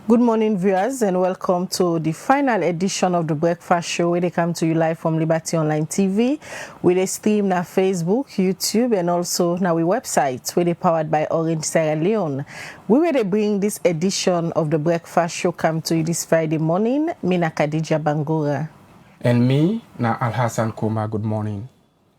Good morning, viewers, and welcome to the final edition of the Breakfast Show, where they come to you live from Liberty Online TV, with a stream on Facebook, YouTube, and also now we website, where they powered by Orange Sierra Leone. We will bring this edition of the Breakfast Show come to you this Friday morning. Me na Khadija Bangura. And me, na Al Hassan Koma, good morning.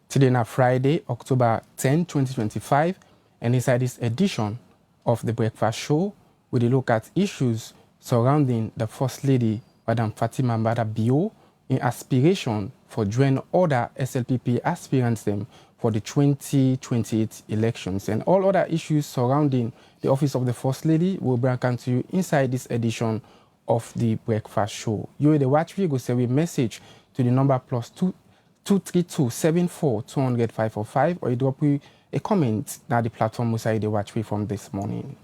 Today na Friday, October 10, 2025, and inside this edition of the Breakfast Show, we will look at issues surrounding the First Lady, Madam Fatima Bio, in aspiration for join other SLPP aspirants them for the 2028 elections. And all other issues surrounding the office of the First Lady will bring to you inside this edition of the Breakfast Show. You the watch we go send a message to the number +2 232 74 200 545, or you drop you a comment now the platform will say the watch we from this morning.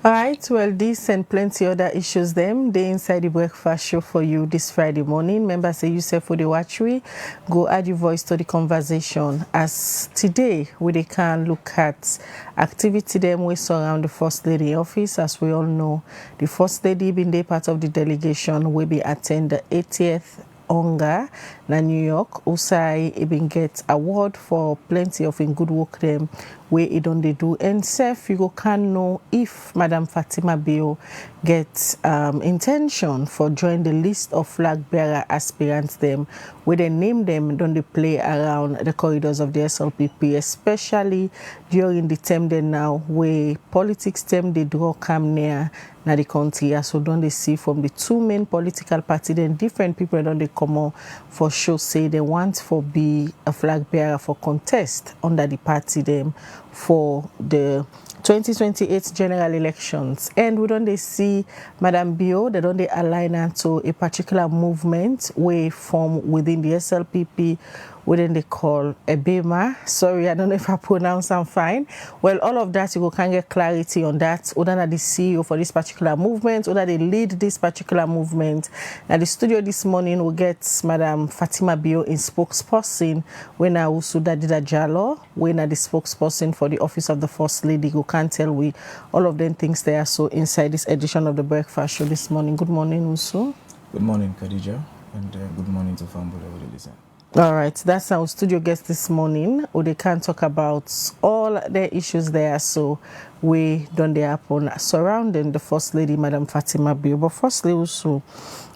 All right, well, this and plenty other issues them, they inside the Breakfast Show for you this Friday morning. Remember, say yourself for the watchery, go add your voice to the conversation. As today, we can look at activity them we surround the First Lady office. As we all know, the First Lady being the part of the delegation will be attend the 80th Onga na New York. Usai even get award for plenty of in good work them where it don't they do. And self you go can know if Madam Fatima Bio get intention for join the list of flag bearer aspirants them where they name them don't they play around the corridors of the SLPP, especially during the term they now where politics term they draw come near na the country. So don't they see from the two main political parties, then different people don't they come out for sure say they want for be a flag bearer for contest under the party them for the 2028 general elections. And we don't they see Madam Bio, they don't they align her to a particular movement way from within the SLPP, within they call Ebema. Sorry, I don't know if I pronounce them fine. Well, all of that, you can get clarity on that. Whether the CEO for this particular movement, whether they lead this particular movement. Now, the studio this morning will get Madam Fatima Bio in spokesperson, when I also did a Jalo, when I the spokesperson for the office of the First Lady. You can tell we all of them things there. So inside this edition of the Breakfast Show this morning. Good morning, Usu. Good morning, Khadija, and good morning to Family Listen. All right, that's our studio guest this morning. They can talk about all the issues there. So we don't they happen surrounding the First Lady, Madam Fatima Bio. But firstly, also,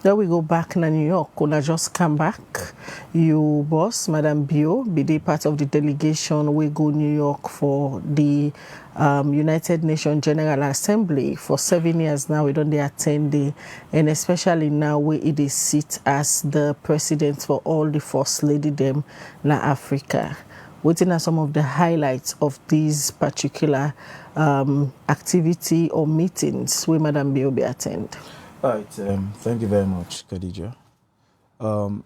then we go back in New York. Gonna just come back. You boss, Madam Bio, be the part of the delegation. We go New York for the United Nations General Assembly for 7 years now. We don't attend the, and especially now we it is sit as the president for all the First Lady them na Africa. What are some of the highlights of these particular activity or meetings where Madam Bio be attend? All right, thank you very much, Khadija.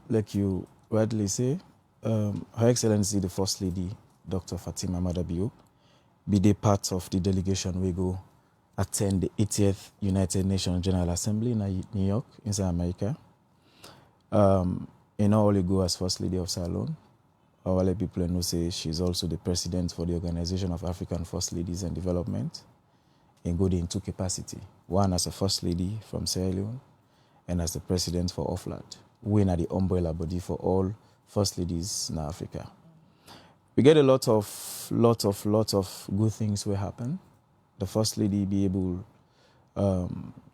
Like you rightly say, Her Excellency the First Lady, Dr. Fatima Bio, be the part of the delegation we go attend the 80th United Nations General Assembly in New York, inside America. In all, you go as First Lady of Salon. Our people know say she's also the president for the Organization of African First Ladies and Development, and go in two capacity. One as a First Lady from Sierra Leone, and as the president for OFLAD. We are the umbrella body for all First Ladies in Africa. We get a lot of good things will happen. The First Lady be able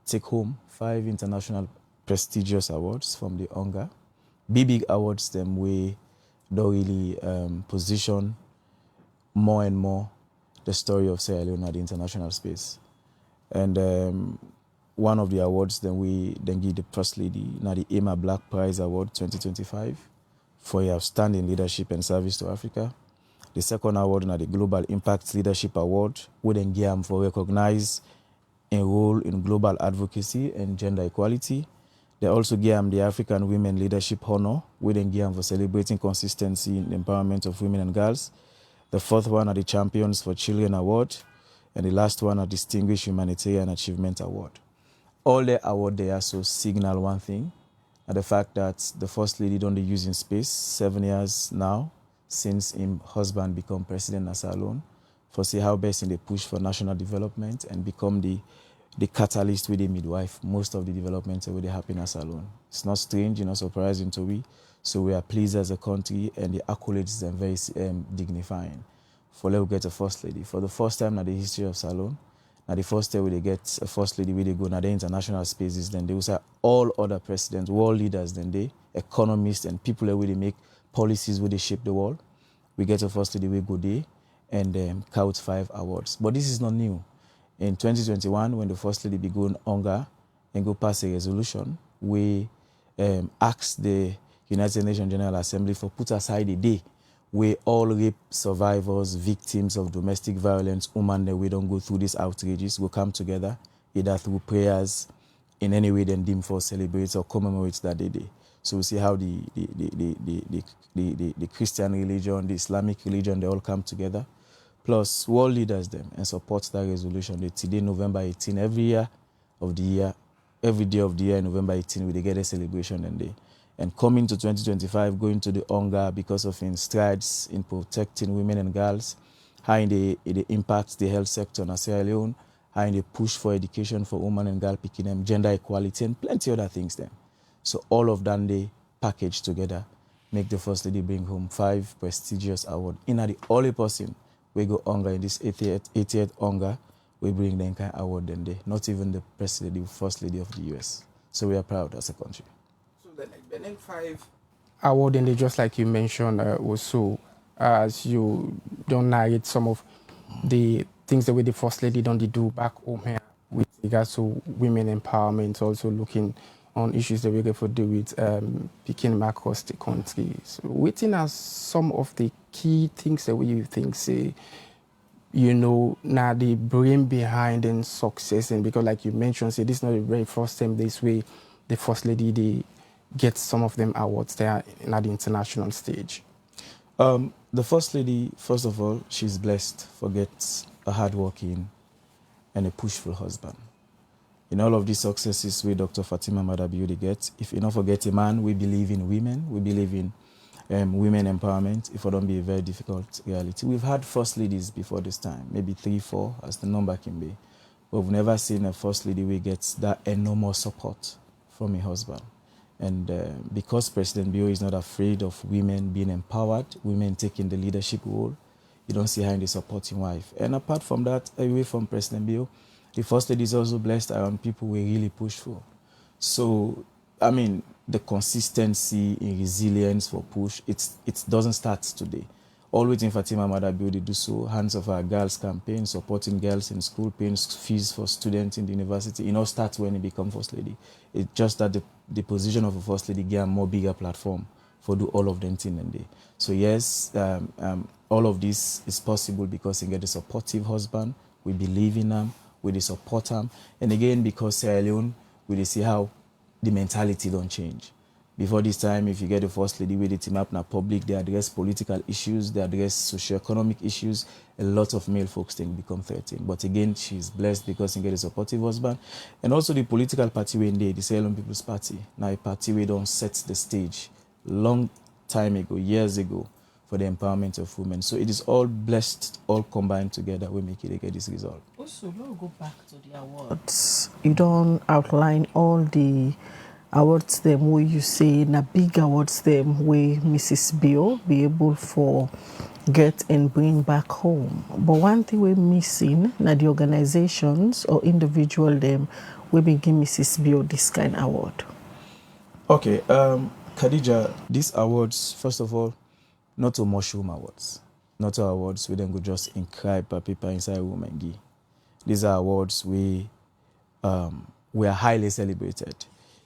take home 5 international prestigious awards from the UNGA. Big awards them we don't really position more and more the story of Sierra Leone at the international space. And one of the awards then give the First Lady now the Emma Black Prize Award 2025 for her outstanding leadership and service to Africa. The second award now the Global Impact Leadership Award we then give them for recognize a role in global advocacy and gender equality. They also give them the African Women Leadership Honor we then give them for celebrating consistency in the empowerment of women and girls. The fourth one are the Champions for Children Award. And the last one, a Distinguished Humanitarian Achievement Award. All the awards they also signal one thing, and the fact that the First Lady don't use in space 7 years now since her husband become president as alone, for see how best in the push for national development and become the the catalyst with the midwife, most of the developments will happen in a salon. It's not strange, not surprising to we. So we are pleased as a country, and the accolades are very dignifying. For let's get a first lady. For the first time in the history of salon, now the first time they get a first lady where they go now the international spaces, then they will say all other presidents, world leaders, then they, economists and people where they make policies where they shape the world. We get a first lady we go there and count 5 awards. But this is not new. In 2021, when the first lady began hunger and go pass a resolution, we asked the United Nations General Assembly for put aside a day where all rape survivors, victims of domestic violence, women that we don't go through these outrages will come together, either through prayers, in any way then deem for celebrate or commemorate that day. So we see how the Christian religion, the Islamic religion, they all come together. Plus world leaders them and support that resolution. Today, November 18, every day of the year, November 18, we get a celebration and day. And coming to 2025, going to the hunger because of in strides in protecting women and girls, how it impacts the health sector in Sierra Leone, how they push for education for women and girls, picking them, gender equality, and plenty other things then. So all of that they package together, make the first lady bring home 5 prestigious awards. The only person we go hunger in this 88th hunger, we bring the kind of award then day. Not even the president, the first lady of the US. So we are proud as a country. The next 5 award, and they just like you mentioned also, as you don't narrate some of the things the way the first lady don't do back home here with regards to women empowerment, also looking on issues that we get to do with picking across the country. So waiting as some of the key things that we think say, now the brain behind and success, and because like you mentioned, say this is not the very first time this way the first lady they get some of them awards there at the international stage. The first lady, first of all, she's blessed for get a hardworking and a pushful husband. In all of these successes we Dr. Fatima Bio gets, if you don't forget a man, we believe in women, we believe in women empowerment. If it don't be a very difficult reality. We've had first ladies before this time, maybe 3, 4 as the number can be. But we've never seen a first lady who gets that enormous support from a husband. And because President Bio is not afraid of women being empowered, women taking the leadership role, you don't see her in the supporting wife. And apart from that, away from President Bio, the first lady is also blessed around people we really push for. So, I mean, the consistency in resilience for push, it doesn't start today. Always in Fatima Bio, they do so. Hands of Our Girls campaign, supporting girls in school, paying fees for students in the university. It all starts when you become first lady. It's just that the position of a first lady gives a more bigger platform for do all of them things and day. So yes, all of this is possible because you get a supportive husband. We believe in them, we support them, and again because Sierra Leone, we see how the mentality don't change. Before this time, if you get the first lady with the team up in public, they address political issues, they address socio-economic issues. A lot of male folks think become threatened. But again, she's blessed because she get a supportive husband. And also the political party we in there, the Sierra Leone People's Party. Now a party we don't set the stage long time ago, years ago, for the empowerment of women. So it is all blessed, all combined together, we make it get this result. Also, we'll go back to the awards. You don't outline all the awards them where you say na big awards them where Mrs. Bio be able for get and bring back home. But one thing we're missing na the organizations or individual them we be give Mrs. Bio this kind of award. Okay, Khadija, these awards, first of all, not to mushroom awards. Not to awards we then go just inscribe paper inside women gi. These are awards we are highly celebrated.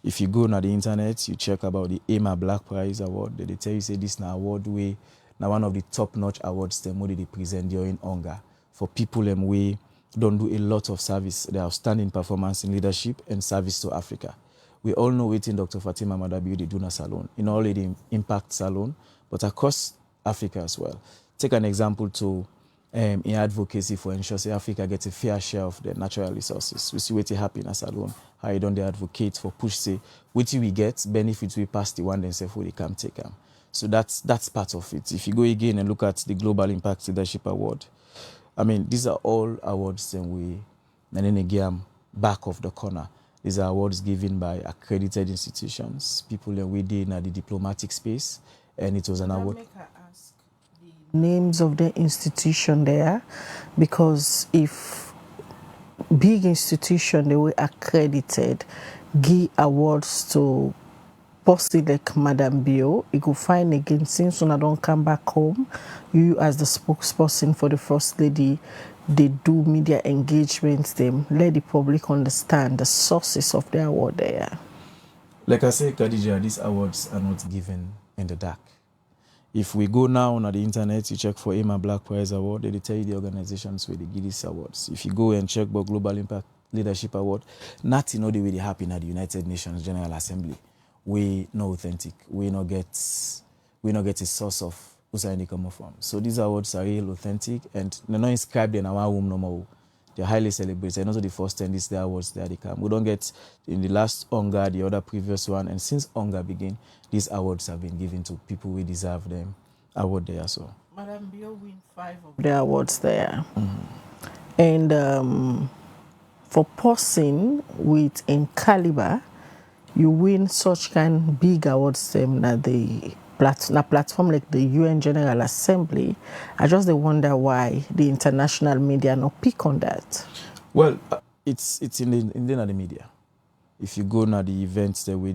If you go on the internet, you check about the Emma Black Prize Award, they tell you say this na award way now one of the top-notch awards them where they present during hunger for people them we don't do a lot of service, the outstanding performance in leadership and service to Africa. We all know waiting Dr. Fatima Bio they do na salon, in all the impact salon, but across Africa as well. Take an example to in advocacy for ensuring Africa gets a fair share of the natural resources. We see what happen in a salon, how you don't advocate for push say what we get benefits we pass the one themselves where they can take them. So that's part of it. If you go again and look at the Global Impact Leadership Award, I mean these are all awards and we and then again back of the corner. These are awards given by accredited institutions, people within the diplomatic space, and it was an award. Names of the institution there, because if big institution they were accredited give awards to person like Madam Bio, you go find again since when I don't come back home, you as the spokesperson for the First Lady, they do media engagements, them let the public understand the sources of the award there. Like I say, Khadija, these awards are not given in the dark. If we go now on the internet, you check for Emma Black Prize Award, they tell you the organizations where they give these awards. If you go and check for Global Impact Leadership Award, nothing know the way they happen at the United Nations General Assembly. We not authentic. We not get a source of who's they come from. So these awards are real authentic and they're not inscribed in our room no more. They're highly celebrated. And also the first 10 this the awards there they come. We don't get in the last Onga, the other previous one, and since Onga began, these awards have been given to people who deserve them. Award there so. Madam Bio win 5 of the awards there. And for person with in caliber, you win such kind big awards them that the platform like the UN General Assembly. I just wonder why the international media not pick on that. Well, it's in the media. If you go now the events there where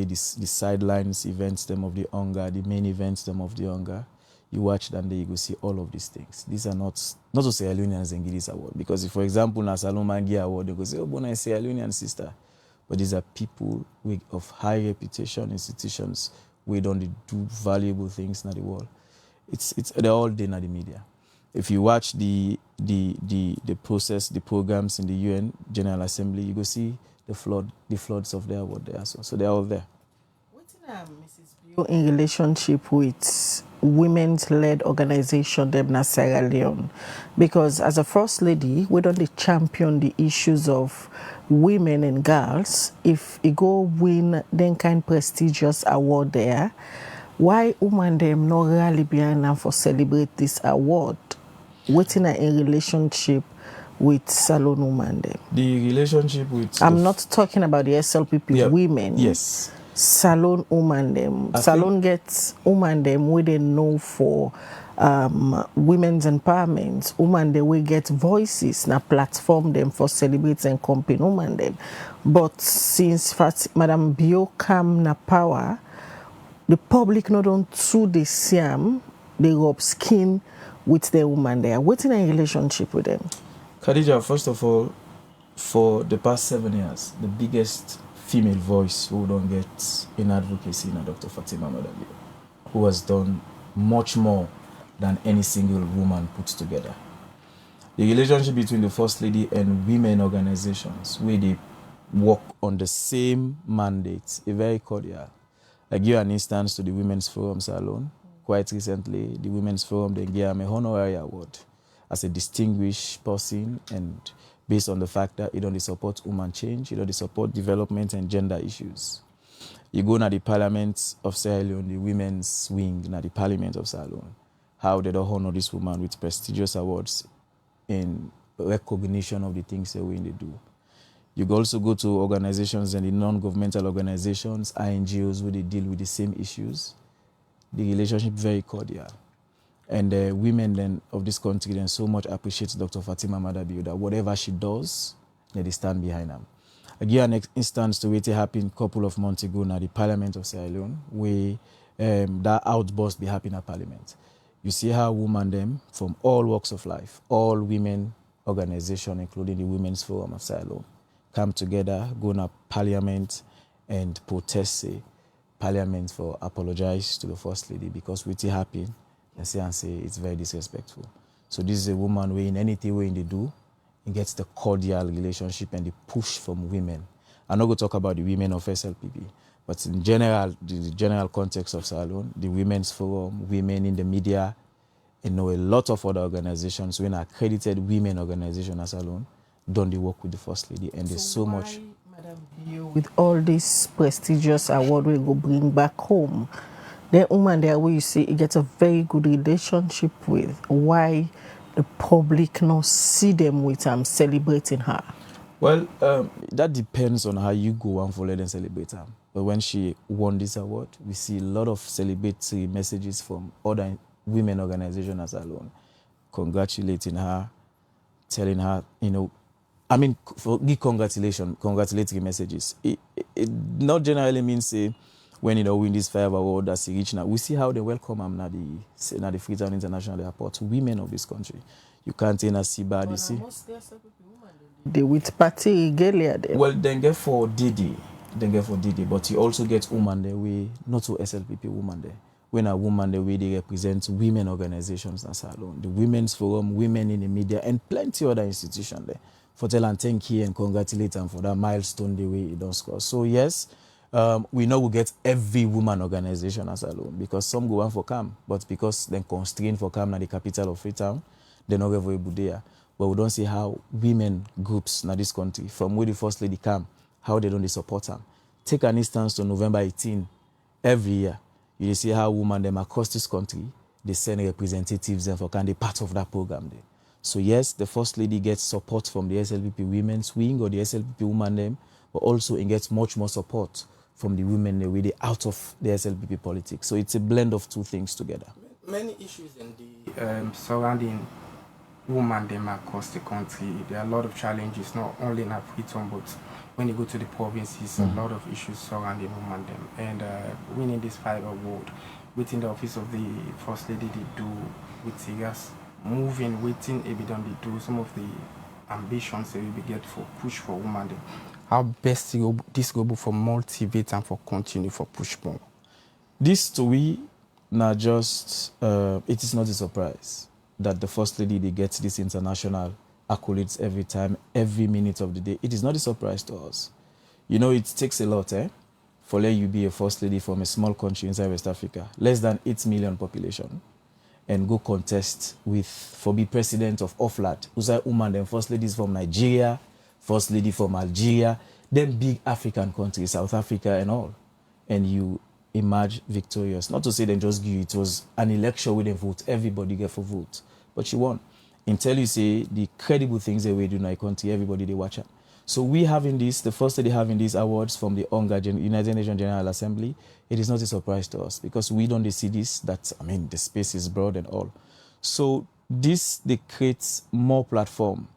the sidelines events them of the Onga, the main events them of the Onga, you watch them there, you go see all of these things. These are not to Sierra Leoneans and give this award. Because if, for example, na Salon Mangi award, they go say, oh, Bona is Sierra Leonean sister. But these are people of high reputation, institutions, we don't do valuable things in the world. They're all there in the media. If you watch the process, the programs in the UN General Assembly, you go see the floods of their award there. So they're all there. What's Mrs. Bio in relationship with women's-led organization them na Sierra Leone? Because as a First Lady, we don't champion the issues of women and girls. If you go win then kind prestigious award there, why women them not rally behind them for celebrate this award? What's in relationship with Salon women them? The relationship with... I'm not talking about the SLPP women. Yes. Salon women them. Salon gets women them where they know for women's empowerment. Women they will get voices na platform them for celebrate and campaign women them. But since Madam Bio come na power, the public not on to the same they rub skin with the woman there. What's in a relationship with them? Khadija, first of all, for the past 7 years, the biggest female voice who don't get in advocacy in Dr. Fatima Bio, who has done much more than any single woman put together. The relationship between the First Lady and women organizations, where they work on the same mandate, is very cordial. I give an instance to the Women's Forum Salon. Quite recently, the Women's Forum they gave me an honorary award as a distinguished person, and based on the fact that it only support women change, it only support development and gender issues. You go to the Parliament of Sierra Leone, the women's wing, na the Parliament of Sierra Leone, how they don't honor this woman with prestigious awards in recognition of the things that we do. You can also go to organizations and the non-governmental organizations, NGOs, where they deal with the same issues. The relationship very cordial. And the women then of this country then so much appreciate Dr. Fatima Bio that whatever she does, they stand behind her. I give an instance to what happened a couple of months ago now the Parliament of Sierra Leone, where that outburst be happening at Parliament. You see how women them from all walks of life, all women organizations, including the Women's Forum of Sierra Leone, come together, go to Parliament and protest, say, Parliament for apologize to the First Lady because what happened, and say it's very disrespectful. So this is a woman where in anything way they do, it gets the cordial relationship and the push from women. I'm not going to talk about the women of SLPP, but in general, the general context of Sierra Leone, the Women's Forum, women in the media, and a lot of other organizations, when accredited women organizations as alone, don't they work with the First Lady, and there's so much. Madam Bio, with all this prestigious award we go bring back home, the woman there where you see it gets a very good relationship with, why the public not see them with celebrating her? Well, that depends on how you go and follow and celebrate her. But when she won this award, we see a lot of celebratory messages from other women organizations as alone, congratulating her, telling her, I mean, for give congratulatory messages. It not generally means when win this 5 award as he reach now. We see how they welcome him na the Freetown International Airport. Women of this country, you can't see bad. You see. They with party regalia there. Well, then get for Didi, but you also get women there way not to SLPP women there. When a woman the way they represent women organizations as alone, the Women's Forum, women in the media, and plenty other institutions there. For tell and thank you and congratulate them for that milestone the way it does score. So yes, we know we get every woman organization as alone because some go on for CAM, but because they constrained for CAM na the capital of Freetown, they not able there. But we don't see how women groups in this country, from where the First Lady come, how they don't support them. Take an instance to November 18, every year, you see how women them across this country, they send representatives and for can be part of that program there. So yes, the First Lady gets support from the SLPP Women's Wing or the SLPP women them, but also it gets much more support from the women the way they out of the SLPP politics. So it's a blend of two things together. Many issues in the surrounding women them across the country. There are a lot of challenges, not only in Freetown, but when you go to the provinces, a lot of issues surrounding women them. And winning this 5 award within the office of the First Lady, they do with us moving, waiting, evident they do some of the ambitions that we get for push for women them. How best this go for motivate and for continue for push more? This to we not just it is not a surprise that the First Lady they get this international accolades every time, every minute of the day. It is not a surprise to us. It takes a lot, for let you be a First Lady from a small country inside West Africa, less than 8 million population, and go contest for be president of OFLAD. Who's a woman, then First Ladies from Nigeria, First Lady from Algeria, then big African countries, South Africa and all. And you emerge victorious. Not to say they just give you, it was an election with a vote, everybody get for vote. But she won. Until you say the credible things that we do in our country, everybody they watch it. So we having this, the First Lady having these awards from the United Nations General Assembly, it is not a surprise to us because we don't see this, the space is broad and all. So this, they create more platform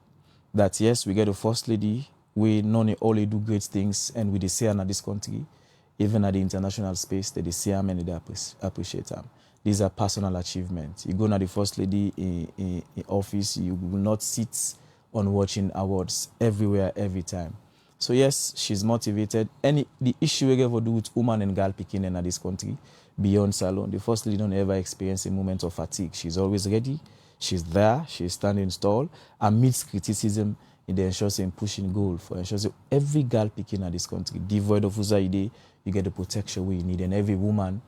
that yes, we get a First Lady, we not only do great things and we see her in this country, even at the international space, they see them and they appreciate them. These are personal achievements. You go to the First Lady in office, you will not sit on watching awards everywhere, every time. So yes, she's motivated. The issue we ever do with woman and girl picking in this country, beyond salon, the First Lady don't ever experience a moment of fatigue. She's always ready. She's there. She's standing tall. Amidst criticism, it ensures in pushing goal for ensures every girl picking in this country, devoid of idea, you get the protection we need, and every woman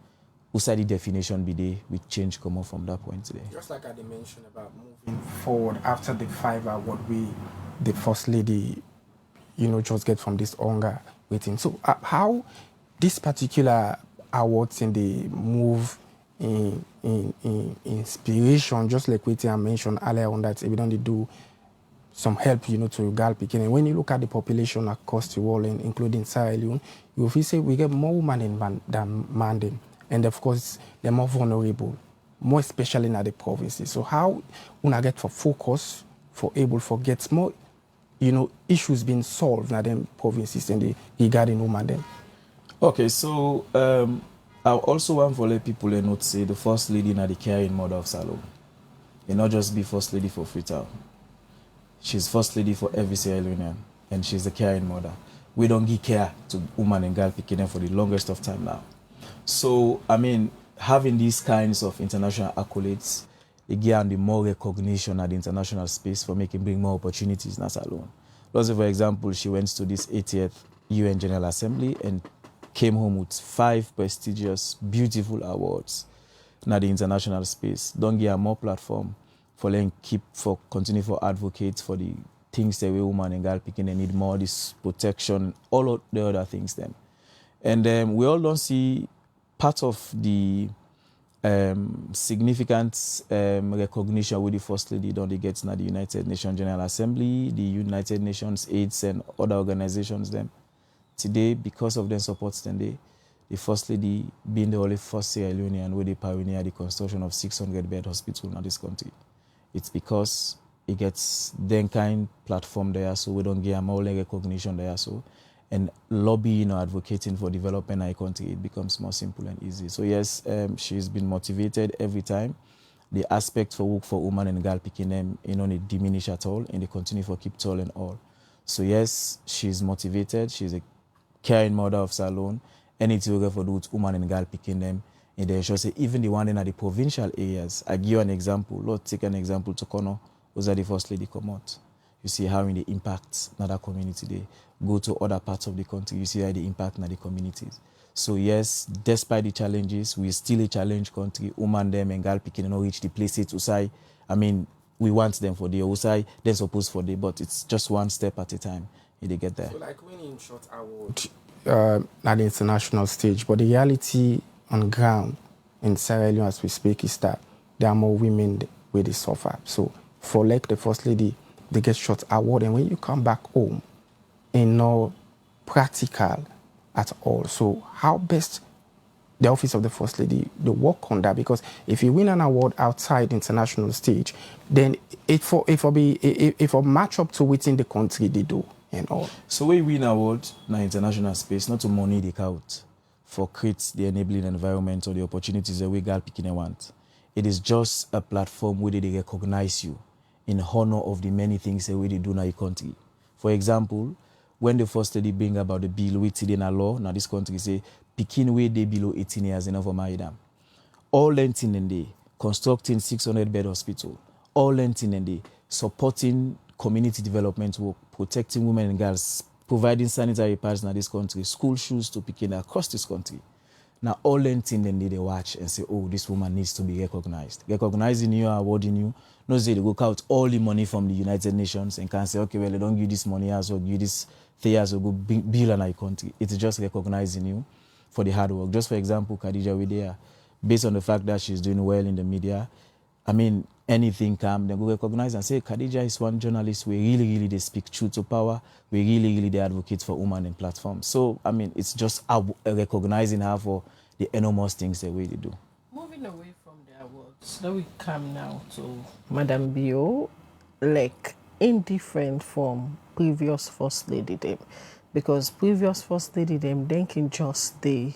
who the definition be there, we change come up from that point today. Just like I mentioned about moving forward after the 5 award, the First Lady, just get from this hunger waiting. So how this particular awards in the move in inspiration, just like what I mentioned earlier on that we don't do some help, to girl picking. And when you look at the population across the world, including Sierra Leone, you will say we get more women than men. And of course, they're more vulnerable, more especially in the provinces. So how when I get for focus, for able to get more, issues being solved in the provinces and regarding women then? Okay, so I also want to let people know to say the First Lady na the caring mother of Salome. And not just be First Lady for Freetown. She's First Lady for every Sierra Leonean, and she's the caring mother. We don't give care to women and girl picking them for the longest of time now. So, having these kinds of international accolades, they give them the more recognition at the international space for bring more opportunities, not alone. Let's say, for example, she went to this 80th UN General Assembly and came home with 5 prestigious, beautiful awards in the international space. Don't give her more platform for continue for advocates for the things that we women and girl picking, they need more this protection, all of the other things then. And we all don't see part of the significant recognition with the First Lady don't they get in the United Nations General Assembly, the United Nations AIDS and other organizations them. Today, because of them supports them, the First Lady being the only first Sierra Leonean where they pioneer the construction of 600-bed hospital in this country. It's because it gets then kind platform there, so we don't get a more recognition there, so and lobbying or advocating for development in our country, it becomes more simple and easy. So yes, she's been motivated every time. The aspect for work for women and girl picking them, it diminish at all, and they continue for keep tall and all. So yes, she's motivated. She's a caring mother of Salone. Anything we for do with women and girl picking them, and they should say even the one in the provincial areas. I give you an example. Lord, take an example to Kono. Those are the First Lady come out. You see how in the impact in that community they go to other parts of the country. You see how the impact in the communities. So yes, despite the challenges, we're still a challenge country. Woman them and girl picking and reach the places to say, I mean, we want them for the Usai, they're supposed for the, but it's just one step at a time. They get there. So like winning short award at the international stage, but the reality on ground in Sierra Leone as we speak is that there are more women where they suffer. So for like the First Lady, they get short award, and when you come back home, it's not practical at all. So how best the office of the First Lady they work on that? Because if you win an award outside the international stage, then it will match up to within the country they do and all. So we win award in the international space, not to money they count for create the enabling environment or the opportunities that we girl picking want. It is just a platform where they recognize you in honor of the many things that we do in our country. For example, when the First Lady bring about the bill with in a law, now this country say, picking way they below 18 years enough for marry them. All lengthening in the constructing 600-bed hospital, all lengthening in the supporting community development work, protecting women and girls, providing sanitary pads in this country, school shoes to picking across this country. Now all lengthening then they watch and say, oh, this woman needs to be recognized. Recognizing you, awarding you, no say they go out all the money from the United Nations and can say, okay, well, they don't give this money as or give this 3 years or go build an our country. It's just recognizing you for the hard work. Just for example, Khadija Widea, based on the fact that she's doing well in the media, I mean, anything come, then go recognize and say, Khadija is one journalist we really, they speak truth to power. We really, they advocate for women in platforms. So, I mean, it's just recognizing her for the enormous things that we do. Moving away from the awards, now we come now to Madam Bio, like indifferent from previous First Lady them. Because previous First Lady them, they can just stay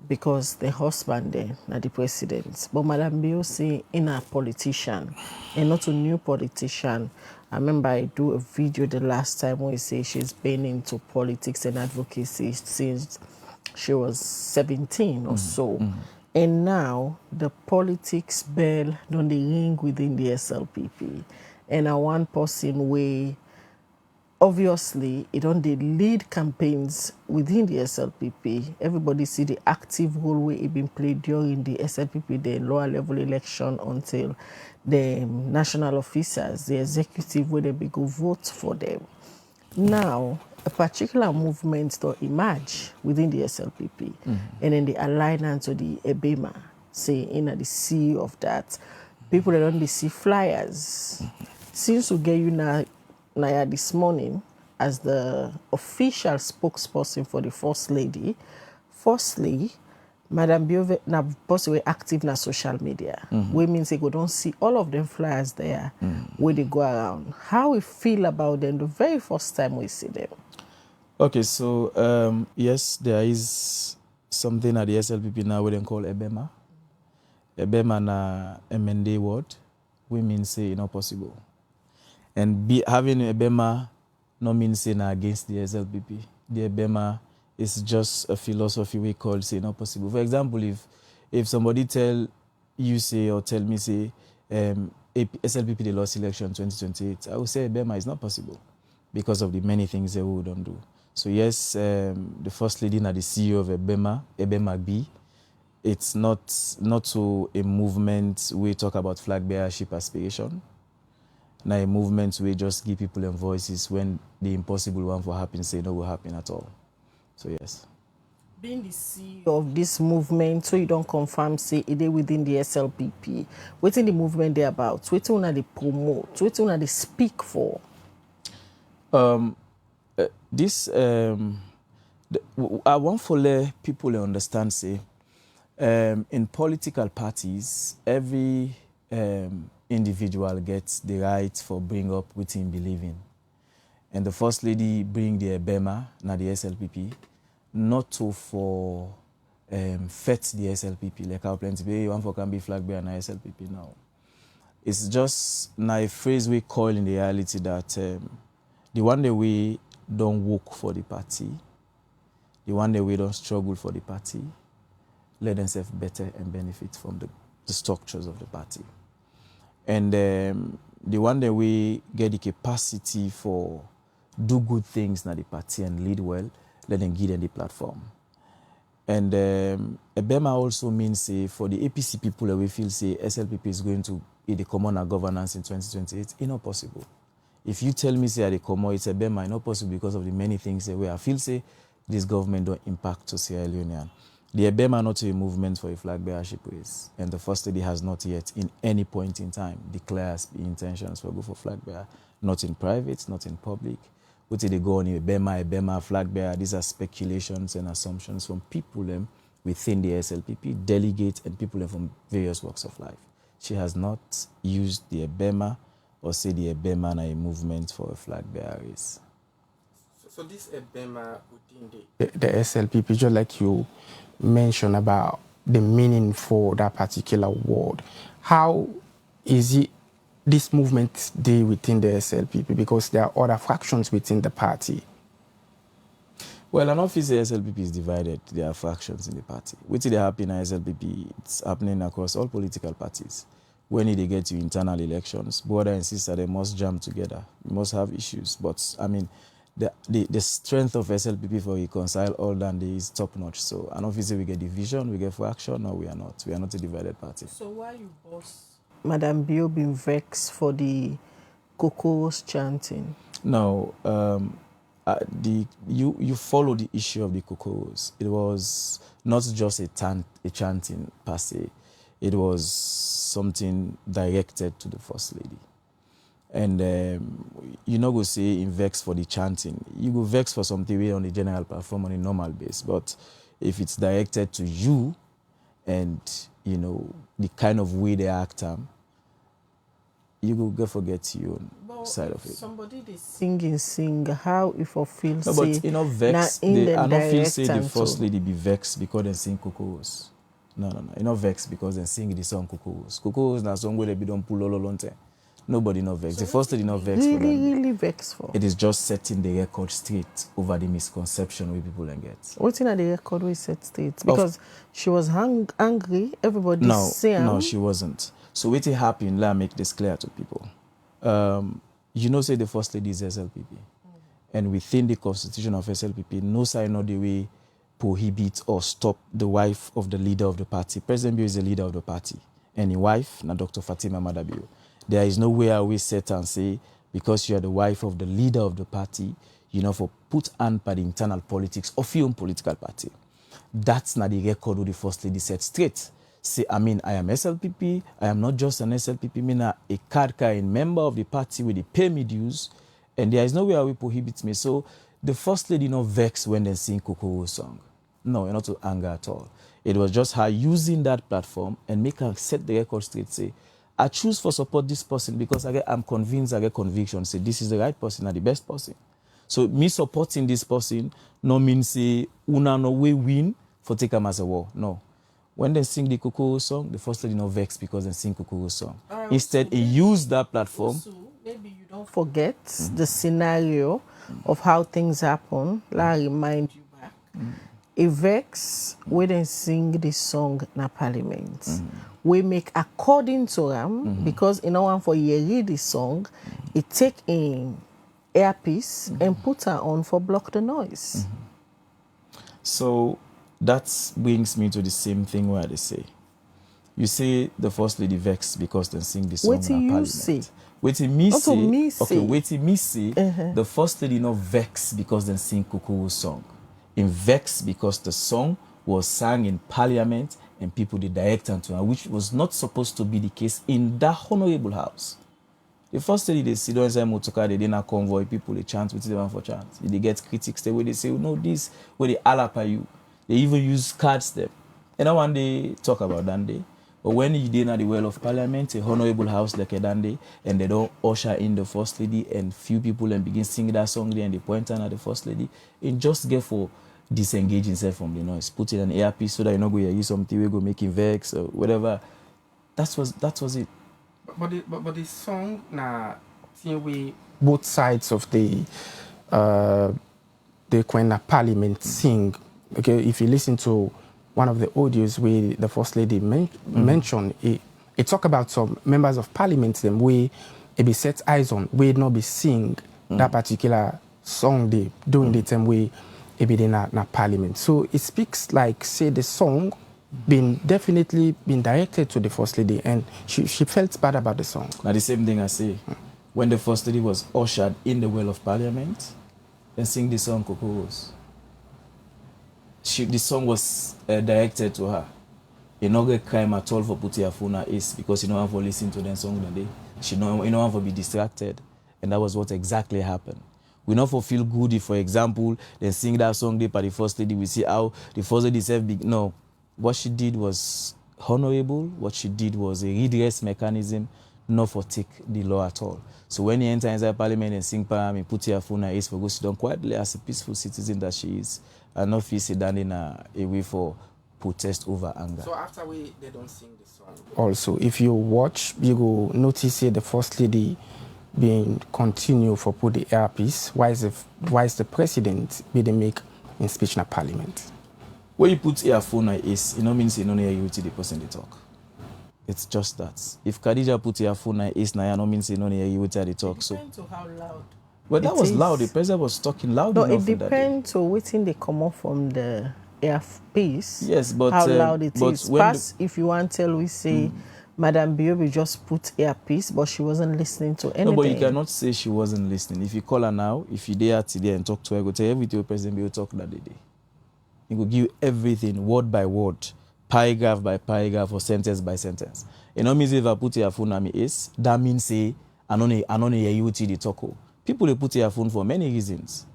because the husband then are the president. But Madam Bio say in a politician and not a new politician. I remember I do a video the last time where I say she's been into politics and advocacy since she was 17 or so. And now the politics bell don't they ring within the SLPP. And a one person way obviously, it don't they lead campaigns within the SLPP. Everybody see the active role where it been played during the SLPP, the lower level election until the national officers, the executive, where they be go vote for them. Now, a particular movement to emerge within the SLPP, and then the alliance to the EBEMA, say in the CEO of that, people that don't see flyers. Since we get you now this morning as the official spokesperson for the First Lady, firstly, Madam Bio na possibly active na social media. We means they go don't see all of them flyers there where they go around. How we feel about them the very first time we see them? Okay, so yes, there is something at the SLPP now we they call EBEMA. EBEMA na MND word, we mean say it's not possible. And having a EBEMA no means saying against the SLPP. The EBEMA is just a philosophy we call say not possible. For example, if somebody tell you say or tell me say SLPP they lost election 2028, I would say EBEMA is not possible because of the many things they wouldn't do. So yes, the First Lady and the CEO of EBEMA B, it's not so a movement we talk about flag bearership aspiration. Now a movement we just give people them voices when the impossible one for happen say no will happen at all. So yes. being the CEO of this movement, so you don't confirm, say, it is within the SLPP. What's in the movement they about? What's one they promote? What's one they speak for? I want to let people understand, say, in political parties, every individual gets the right for bring up what he believe in. And the First Lady bring the EBEMA, na the SLPP, not to for fet the SLPP, like how plenty people want for can be flag bearer na SLPP now. It's just na a phrase we call in the reality that the one day we don't work for the party, the one day we don't struggle for the party, let themselves better and benefit from the structures of the party. And the one day we get the capacity for do good things na the party and lead well, let them give them the platform. And EBEMA also means for the APC people we feel say SLPP is going to be the common governance in 2028, it's not possible. If you tell me say the common it's EBEMA, it's not possible because of the many things where I feel say this government don't impact to Sierra Leonean. The EBEMA not a movement for a flag bearership race, and the First Lady has not yet, in any point in time, declared intentions for go for flag bearer, not in private, not in public. What did they go on EBEMA, flag bearer? These are speculations and assumptions from people within the SLPP, delegates and people from various walks of life. She has not used the EBEMA or say the EBEMA na a movement for a flag bearer race. So this EBEMA within the SLPP, just like you mentioned about the meaning for that particular word, how is it this movement deal within the SLPP? Because there are other fractions within the party. Well, an office the SLPP is divided. There are fractions in the party. What did happen in SLPP? It's happening across all political parties. When they get to internal elections, brother and sister, they must jam together. We must have issues. But, I mean, the strength of SLPP for reconcile all that is top notch. So, an office we get division, we get fraction, no, we are not. We are not a divided party. So why you boss Madam Bio been vexed for the Coco's chanting? No, you follow the issue of the Cocos. It was not just a chanting per se. It was something directed to the First Lady. And you not go say in vex for the chanting. You go vex for something way on the general platform on a normal base. But if it's directed to you and, you know, the kind of way they act, you go forget your own side of it. Somebody they sing, how if I feel no, but you know vex, I don't feel say the First Lady be vexed because they sing Cocos. No. You know vex because they sing the song Cocos. Cocos na song where they be don't pull all along time. Nobody not vex. The First Lady not vex for that. Really vex for. It is just setting the record straight over the misconception we people can get. What's in the record we set straight? Because she was angry, everybody saying. No, she wasn't. So what happened, let me make this clear to people. You know say the First Lady is SLPP. And within the constitution of SLPP, no sign no the way prohibit or stop the wife of the leader of the party. President Bio is the leader of the party. And his wife, na Dr. Fatima Bio. There is no way I will set and say, because you are the wife of the leader of the party, you know, for put hand by the internal politics of your own political party. That's not the record of the First Lady set straight. Say, I mean, I am SLPP, I am not just an SLPP, I mean a card-carrying member of the party with the pay me dues, and there is no way I will prohibit me. So the First Lady not vex when they sing Coco's song. No, not to anger at all. It was just her using that platform and make her set the record straight, say, I choose for support this person because I'm convinced, I get conviction, say this is the right person and the best person. So me supporting this person no means say una no way win for take them as a war. No. When they sing the Coco song, the First Lady not vex because they sing Coco song. Instead, he used that platform. Also, maybe you don't forget the scenario of how things happen. Let me remind you back. A vex, we then sing the song na parliament. We make according to them because in order for you read the song, it take in earpiece and put her on for block the noise. So that brings me to the same thing where they say. You say the First Lady vex because they sing the song na parliament. Say? Waiting me say. Okay, waiting me say. The First Lady not vex because they sing Coco's song. in vex because the song was sung in parliament and people did direct to her, which was not supposed to be the case in that honorable house. The first lady, they sit down inside motorcar, they didn't convoy people, they chant with them for chant. They get critics, the way they say, no, this, where they alap at you. They even use cards them. And now one day talk about that day. But when you did at the Well of Parliament, a honorable house like a Dande, and they don't usher in the First Lady, and few people and begin singing that song there, and they point at the First Lady, and just get for disengage himself from the noise, put in an earpiece so that you're not going to use something we go make him vex or whatever. That was it. But the song na we both sides of the Queen Parliament sing. Okay, if you listen to one of the audios where the First Lady mentioned, it talk about some members of Parliament them we be set eyes on, we not be sing that particular song they during the time we be in na Parliament. So it speaks like say the song definitely been directed to the First Lady, and she felt bad about the song. Now the same thing I say, when the First Lady was ushered in the Well of Parliament, and sing the song Kokos. The song was directed to her. You no get crime at all for putting her phone at ease because you don't have to listen to the song that day. You don't have to be distracted, and that was what exactly happened. We not for feel good if, for example, they sing that song there by the First Lady. We see how the First Lady said, no, what she did was honorable. What she did was a redress mechanism, not for take the law at all. So when you enter inside Parliament and sing Parliament, put your phone at ease for go sit down quietly as a peaceful citizen that she is, and not feel sit down in a way for protest over anger. So after they don't sing the song. Also, if you watch, you go notice the First Lady being continue for put the earpiece. Why is the president being make in speech in Parliament? When you put earphone at ease, it no means you don't hear you to the person they talk. It's just that. If Khadija put earphone at ease, now no means you don't hear you to the talk. It depends on how loud. Well, that was loud. The president was talking loud enough. No, it depends on what they come off from the earpiece. Yes, but how loud it but is. Pass, if you want to tell, we say, Madam Bio just put earpiece, but she wasn't listening to anything. No, but you cannot say she wasn't listening. If you call her now, if you dare today and talk to her, go tell everything President Bio talk that day. He will give you everything, word by word, paragraph by paragraph, or sentence by sentence. You know, means if I put your phone on me is, that means say, I don't hear you to the talk. People they put your phone for many reasons.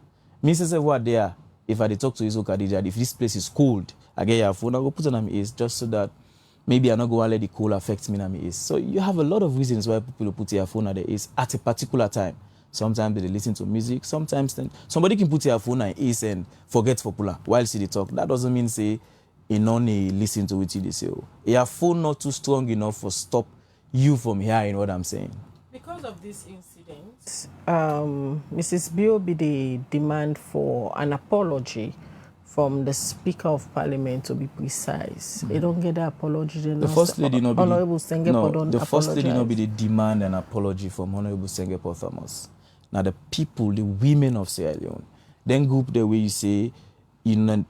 Me say what there, if I talk to Iso Khadija, if this place is cold, I get your phone, I go put it on me is just so that maybe I not go and let the cold affect me on me is. So you have a lot of reasons why people put your phone at the is at a particular time. Sometimes they listen to music. Sometimes then somebody can put your phone on ease and forget popular while they talk. That doesn't mean say you only listen to what they say. Your phone not too strong enough for stop you from hearing what I'm saying. Because of this incident, Mrs. Bio the demand for an apology from the Speaker of Parliament, to be precise. They don't get the apology. The First Lady not be the First Lady not be the demand an apology from Honorable Sengepo Thomas. Now the people, the women of Sierra Leone, then group the way you say,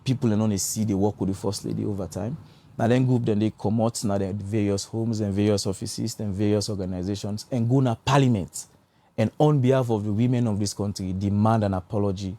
people and only see they work with the First Lady over time. Now then group then they come out now the various homes and various offices and various organizations and go to Parliament. And on behalf of the women of this country, demand an apology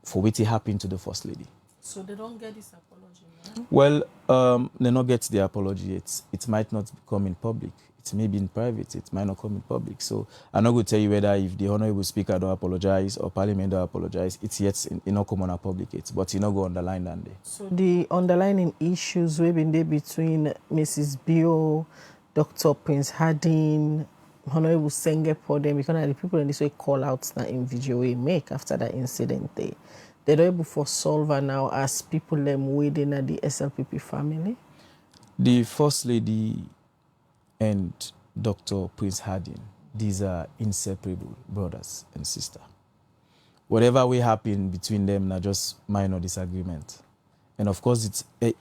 for what happened to the First Lady. So they don't get this apology now? Well, they not get the apology yet. It might not come in public. It may be in private. It might not come in public. So I'm not going to tell you whether if the Honorable Speaker don't apologize or Parliament don't apologize, it's yet not come on a public yet. But you not go underline that day. So the underlining issues we've been there between Mrs. Bio, Dr. Prince Harding, Honorable Sengepo, them, because the people in this way call out that in video we make after that incident they're able for solve now as people them within the SLPP family. The First Lady and Dr. Prince Harding, these are inseparable brothers and sisters. Whatever will happen between them, not just minor disagreement. And of course, they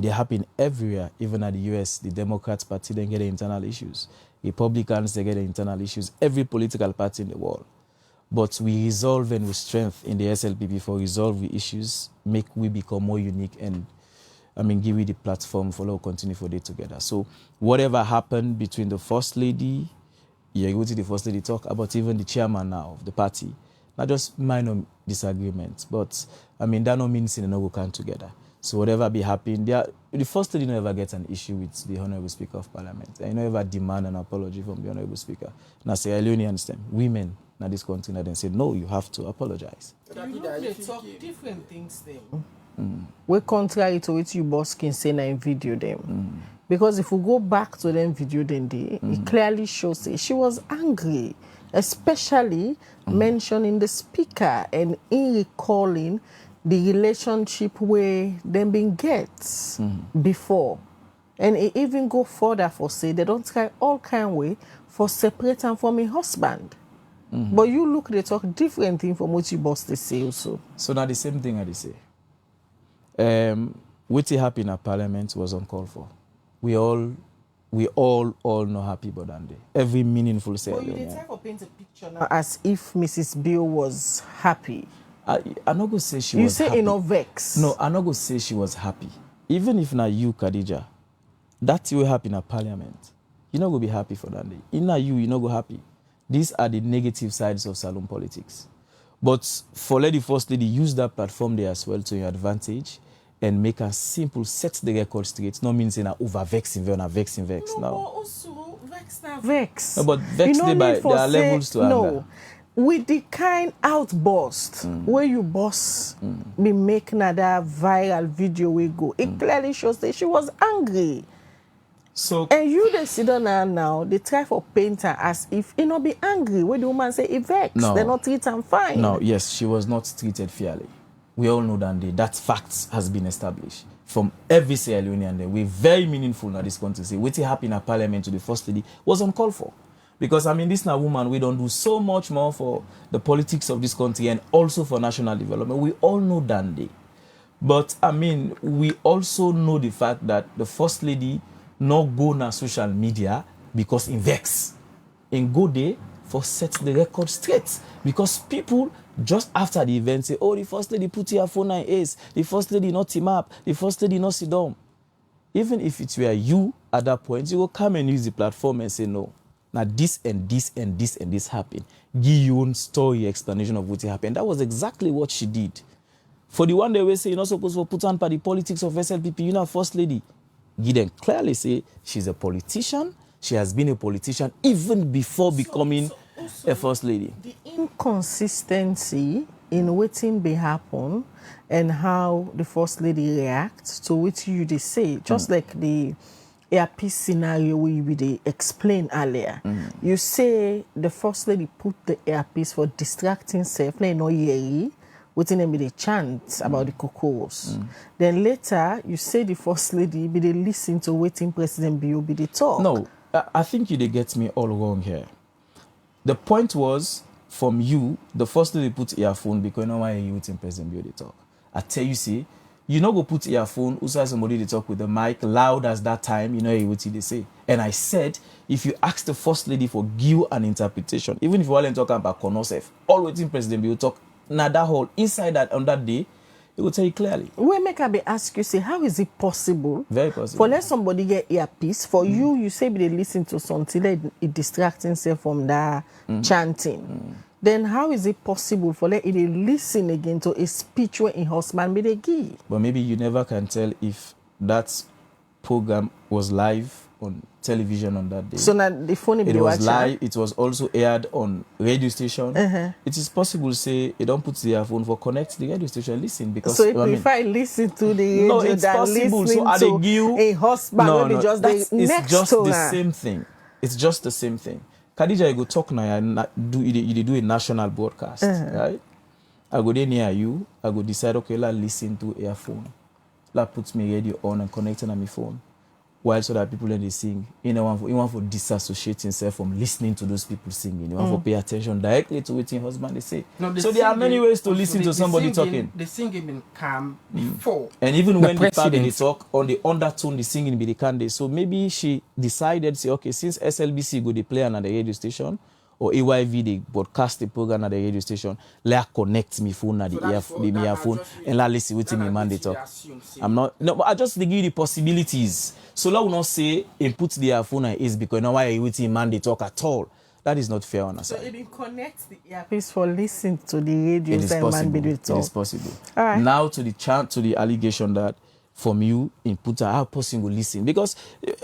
happen everywhere, even at the US. The Democrats Party, they get the internal issues. Republicans, they get the internal issues. Every political party in the world. But we resolve and with strength in the SLPP for resolve the issues, make we become more unique and give you the platform for us to continue for day together. So whatever happened between the First Lady, you go to the First Lady talk about even the chairman now of the party, not just minor disagreements, but I mean, that no means they no go come together. So whatever be happening, the first lady never gets an issue with the Honorable Speaker of Parliament. And you never demand an apology from the Honorable Speaker. Now say, I only understand. Women in this country, now they say, no, you have to apologize. You know, they talk different things them. We're contrary to what you boss can say in video them. Because if we go back to them video then it clearly shows that she was angry, especially mentioning the speaker and in recalling the relationship where them been gets before. And it even go further for say they don't try all kind of way for separate them from a husband. But you look, they talk different thing from what you boss they say also. So now the same thing I they say. What happened at Parliament was uncalled for. We all know happy about that day. Every meaningful say. But you did try to paint a picture now as if Mrs. Bio was happy. I'm not going to say she you was say happy. You say in vex. No, I'm not going to say she was happy. Even if now you, Khadija, that will happen at Parliament. You're not going to be happy for that day. In you're not going to be happy. These are the negative sides of salon politics. But for Lady First Lady, use that platform there as well to your advantage and make a simple set the record straight. No means in a over vexing, vex. No, also vex now vex. No, but vex there are levels to anger. No. With the kind outburst where you boss me make another viral video we go, it clearly shows that she was angry. So and you they sit down now, they try for paint her as if you not be angry. When the woman say it vex, they not treat her fine. No, yes, she was not treated fairly. We all know that fact has been established from every Sierra Leonean day. We're very meaningful in this country. Say what happened at Parliament to the First Lady was uncalled for. Because, I mean, this now woman, we don't do so much more for the politics of this country and also for national development. We all know that day. But, I mean, we also know the fact that the First Lady not go na social media because in vex. In go there for set the record straight. Because people, just after the event, say, oh, the First Lady put her phone on ace. The First Lady not team up. The First Lady not sit down. Even if it were you at that point, you will come and use the platform and say, no. Now this and this and this and this happened. Give your own story explanation of what happened. That was exactly what she did. For the one they will say you're not supposed to put on by the politics of SLPP, you're not First Lady. Give them clearly say she's a politician. She has been a politician even before becoming a First Lady. The inconsistency in waiting be happen and how the First Lady reacts to what you they say, just like the earpiece scenario we explained earlier. You say the First Lady put the earpiece for distracting self, no yeri, waiting and be the chant about the cocos. Then later you say the First Lady be they listen to waiting President Bio be the talk. No, I think you they get me all wrong here. The point was from you, the First Lady put earphone because no why you waiting President Bio they talk. I tell you, see. You know, go put earphone, also somebody they talk with the mic loud as that time, you know what they say. And I said, if you ask the First Lady for give an interpretation, even if you want to talk about Konosef, all waiting President will talk, now that whole inside that on that day, it will tell you clearly. We make a be ask you, say, how is it possible? Very possible. For let somebody get earpiece, for you say they listen to something, it distracts themselves from that chanting. Then how is it possible for let it listen again to a speech where in husband be they give? But maybe you never can tell if that program was live on television on that day. So now the phone it was live. It was also aired on radio station. It is possible say you don't put the earphone for connect the radio station listen because so if I listen to the radio it's than possible. listening So to a husband maybe just the it's next just to the her. same thing. It's just the same thing. Khadija, you go talk now and do a national broadcast, right? I go there near you. I go decide, okay, let's listen to earphone. Let's put my radio on and connect it on my phone. While so that people when they sing, you want for disassociate himself from listening to those people singing. You want for pay attention directly to what your husband they say. No, so there are many ways to listen to somebody talking. The singing been calm before. And even when the part they talk on the undertone, the singing be the candy. So maybe she decided, say, okay, since SLBC go they play on the radio station, or AYV they broadcast the program at the radio station, let connect me phone at the earphone and let listen with me man they talk. I'm not no, but I just give you the possibilities. So let will not say and put the earphone on is because now why you with man they talk at all. that is not fair on us. So it will connect the earpiece for listening to the radio. It is possible. It is possible. All right. Now to the allegation that from you in put how person will listen, because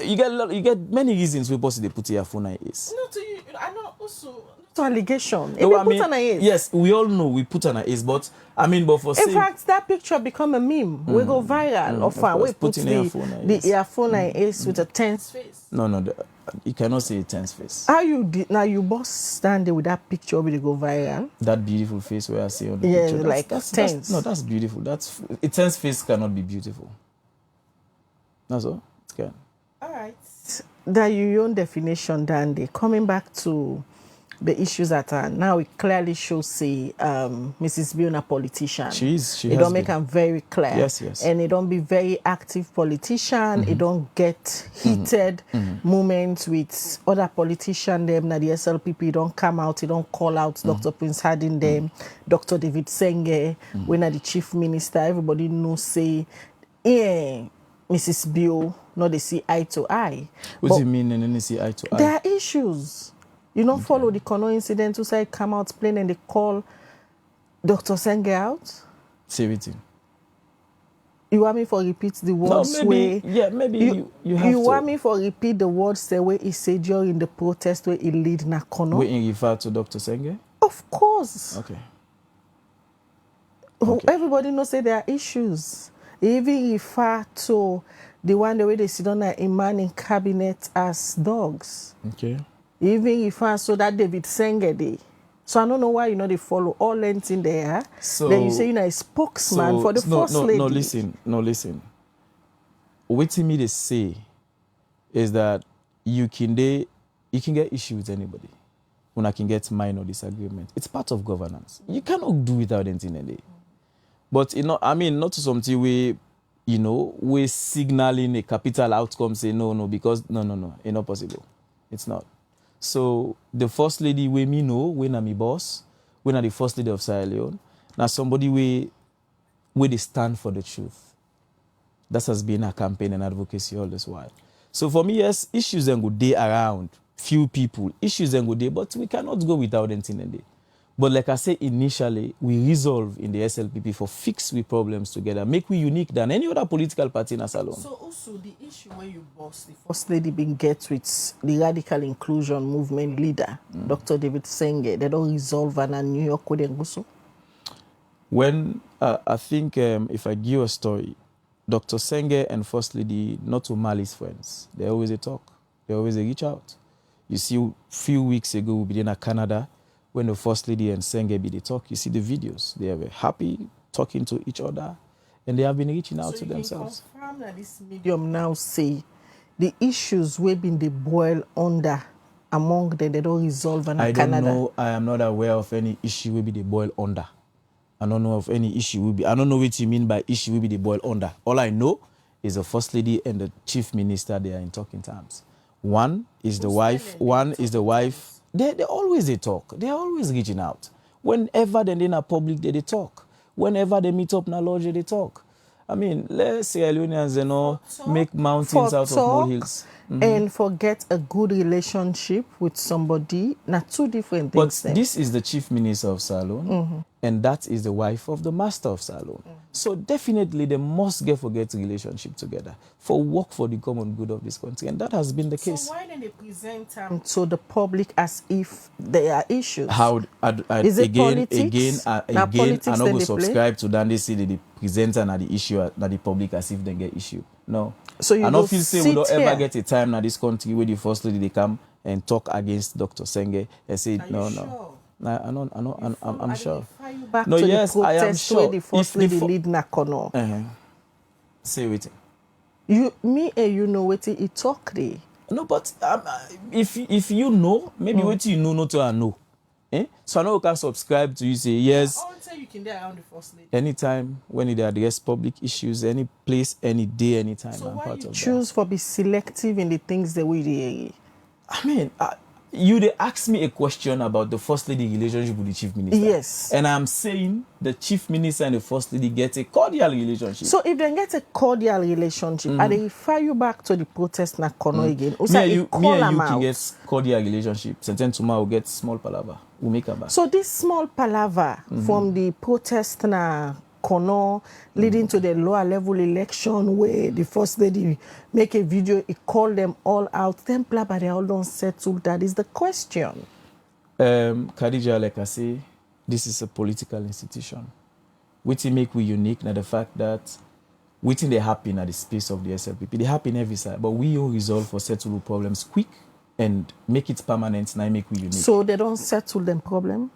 you get many reasons we possibly put your phone is. No, to you, I know also to allegation. No, I put mean, on a yes, we all know we put on a is, but I mean, but for in fact, that picture become a meme. We go viral. We put the earphone is with a tense face. No, you cannot say a tense face. How you did now? You both stand there with that picture will go viral. That beautiful face where I see on the picture. That's tense. That's beautiful. That's a tense face cannot be beautiful. That's all. It can. All right. That your own definition, Dandy. Coming back to the issues that are now, it clearly shows, say, Mrs. Bio, a politician. She it don't make them very clear. Yes. And it don't be very active politician. It don't get heated moments with other politicians. Them, na the SLPP, it don't come out. It don't call out Dr. Prince Harding them, Dr. David Senge, when are the chief minister. Everybody knows, say, yeah, Mrs. Bio, no, they see eye to eye. What do you mean, and then they see eye to eye? There are issues. You don't follow the Kono incident to say come out plain and they call Dr. Senge out? Say everything. You want me for repeat the words? No, maybe, you have to. You want me for repeat the words the way he said during the protest where he lead na Kono? Where he refer to Dr. Senge? Of course. Okay. Everybody knows say there are issues. He even refer to the one the way they sit on a man in cabinet as dogs. Okay. Even if I saw that David Senge day. So I don't know why they follow all lengths in there. So then you say a spokesman for the first lady. No, listen. What me they say is that you can get issue with anybody. When I can get minor disagreement. It's part of governance. You cannot do without anything in there. But not to something we we're signaling a capital outcome, say no, because no, it's not possible. It's not. So the first lady we me know, when I'm my boss, when I'm the first lady of Sierra Leone, now somebody where they stand for the truth. That has been a campaign and advocacy all this while. So for me, yes, issues and good day around, few people, issues and good day, but we cannot go without anything in there. But like I said initially, we resolve in the SLPP for fix we problems together, make we unique than any other political party in Salon. So also the issue when you boss the first lady being get with the radical inclusion movement leader, Dr. David Senge, they don't resolve and New York with Nguso? When I think if I give a story, Dr. Senge and First Lady, not to malice friends, they always a talk, they always a reach out. You see, a few weeks ago we been in Canada. When the First Lady and Senge be the talk, you see the videos. They are very happy talking to each other, and they have been reaching out to themselves. So you can confirm that this medium now say the issues we been the boil under among them, they don't resolve in Canada? I don't know. I am not aware of any issue will be the boil under. I don't know of any issue will be. I don't know what you mean by issue will be the boil under. All I know is the First Lady and the Chief Minister, they are in talking terms. One is the wife. One is the wife. They always they talk. They are always reaching out. Whenever they're in a public, they talk. Whenever they meet up in a lodge, they talk. I mean, let's Sierra Leoneans, make mountains out of molehills. And forget a good relationship with somebody. Not two different things. But this is the Chief Minister of Salon, and that is the wife of the Master of Salon. So definitely they must forget relationship together for work for the common good of this country, and that has been the case. So why don't they present to the public as if there are issues? How is it again? I don't go subscribe to that. They say the presenter and the issue at the public as if they get issue. No. So you I don't feel say we don't ever here. get a time now this country where the First Lady they come and talk against Dr. Senge and say no. Sure? I'm sure. Back No, to yes, the I am protest sure. where the First Lady the lead Nakono. Say it. You know what he talk there. No, but if you know, maybe what you know, not to know. So I know you can subscribe to you say yes. I won't say you can get around the First Lady. Anytime when they address public issues, any place, any day, anytime. So I'm why part you of choose that. for be selective in the things that we do? I mean, they asked me a question about the First Lady relationship with the Chief Minister. Yes. And I'm saying the Chief Minister and the First Lady get a cordial relationship. So if they get a cordial relationship, and they refer you back to the protest na kono again, Me and you can get cordial relationship. Sentence tomorrow will get small palaver. We'll make a back. So this small palaver from the protest na kono leading to the lower level election where the First Lady make a video, he call them all out, them palaver they all don't settle. That is the question. Khadija, like I say, this is a political institution. What make we unique now the fact that waiting they happen at the space of the SLPP. They happen every side, but we all resolve for settle problems quick and make it permanent. Now make we unique. So they don't settle them problem?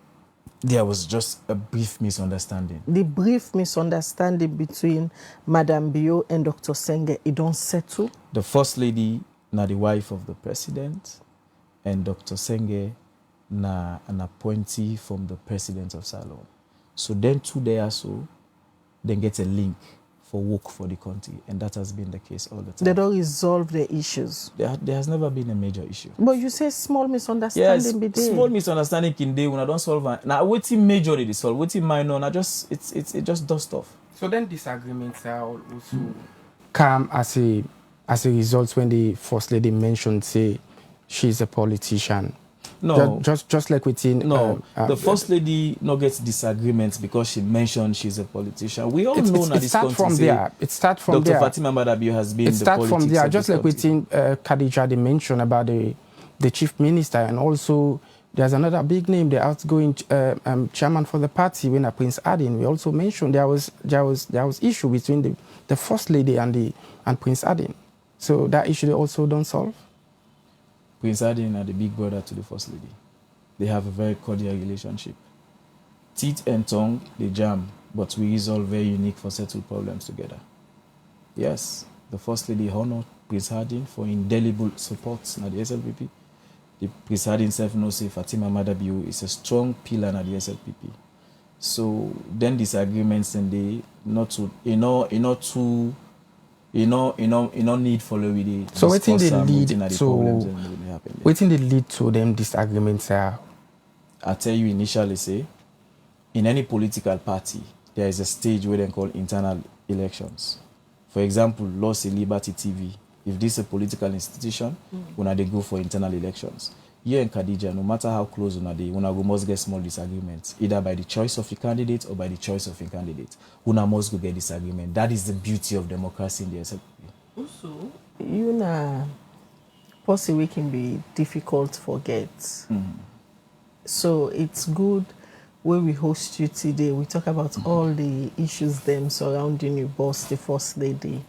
There was just a brief misunderstanding. The brief misunderstanding between Madam Bio and Dr. Senge, it don't settle? The First Lady, now the wife of the president, and Dr. Senge, now an appointee from the president of Salon. So then 2 days so, then get a link for work for the country, and that has been the case all the time. They don't resolve the issues. There has never been a major issue. But you say small misunderstanding. Yes, small misunderstanding can day when I don't solve it. Now waiting major they solve, waiting minor, now just it just dust off. So then disagreements are also come as a result when the First Lady mentioned say she's a politician. No, just like within the First Lady no gets disagreements because she mentioned she's a politician. We all know that it starts from there. It starts from Dr. there. Fatima Bio has been. It starts from there. Just like country. within Khadija, they mentioned about the Chief Minister, and also there's another big name, the outgoing chairman for the party, when Prince Adin. We also mentioned there was issue between the First Lady and Prince Adin. So that issue they also don't solve. Prince Adin are the big brother to the First Lady. They have a very cordial relationship. Teeth and tongue, they jam, but we resolve very unique for settled problems together. Yes, the First Lady honored Prince Adin for indelible support at the SLPP. The Prince Adin himself knows say Fatima Bio is a strong pillar at the SLPP. So then disagreements and they not to no need follow with it. So waiting they lead to them disagreements are. I tell you initially say, in any political party, there is a stage where they call internal elections. For example, Loss and Liberty TV. If this is a political institution, when they go for internal elections. Here in Khadija, no matter how close they must get small disagreements, either by the choice of a candidate or by the choice of a candidate. Una must go get disagreement. That is the beauty of democracy in the SLP. Also, possibly can be difficult to forget. So it's good when we host you today. We talk about all the issues them surrounding your boss, the First Lady.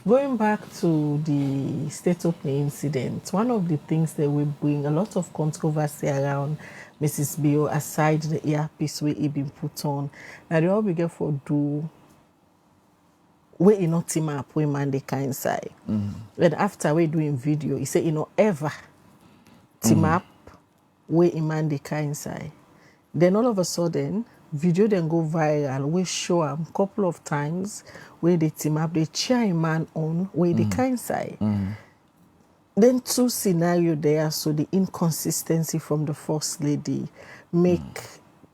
Going back to the state opening incident, one of the things that will bring a lot of controversy around Mrs. Bio, aside the earpiece where it been put on, now they all begin for do where you not team up with man they can inside. And after we doing video, he say ever team up where man they can inside. Then all of a sudden, video then go viral. We show them a couple of times where they team up, they cheer a man on where they can inside. Then two scenarios there, so the inconsistency from the First Lady make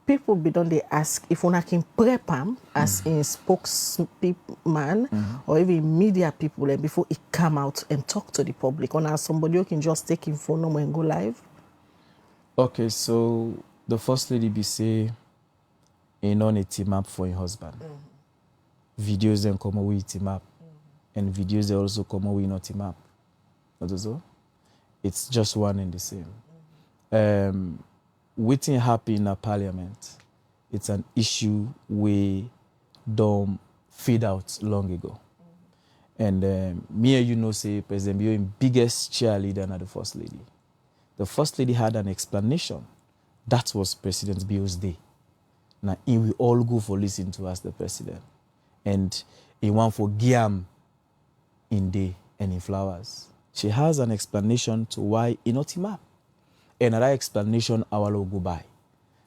people be done they ask if one can prep him as in spokesman or even media people and before it come out and talk to the public, or now somebody who can just take him phone number and go live. Okay, so the First Lady be say on a team up for your husband. Videos then come away team up. And videos they also come away not team up. So it's just one and the same. Waiting happen in a parliament, it's an issue we don't fade out long ago. And me and say President Bio is biggest cheerleader than the First Lady. The First Lady had an explanation. That was President Bio's day. Now, we all go for listen to us, the president. And he want for Giam in day and in flowers. She has an explanation to why he not him up. Another explanation our will go by.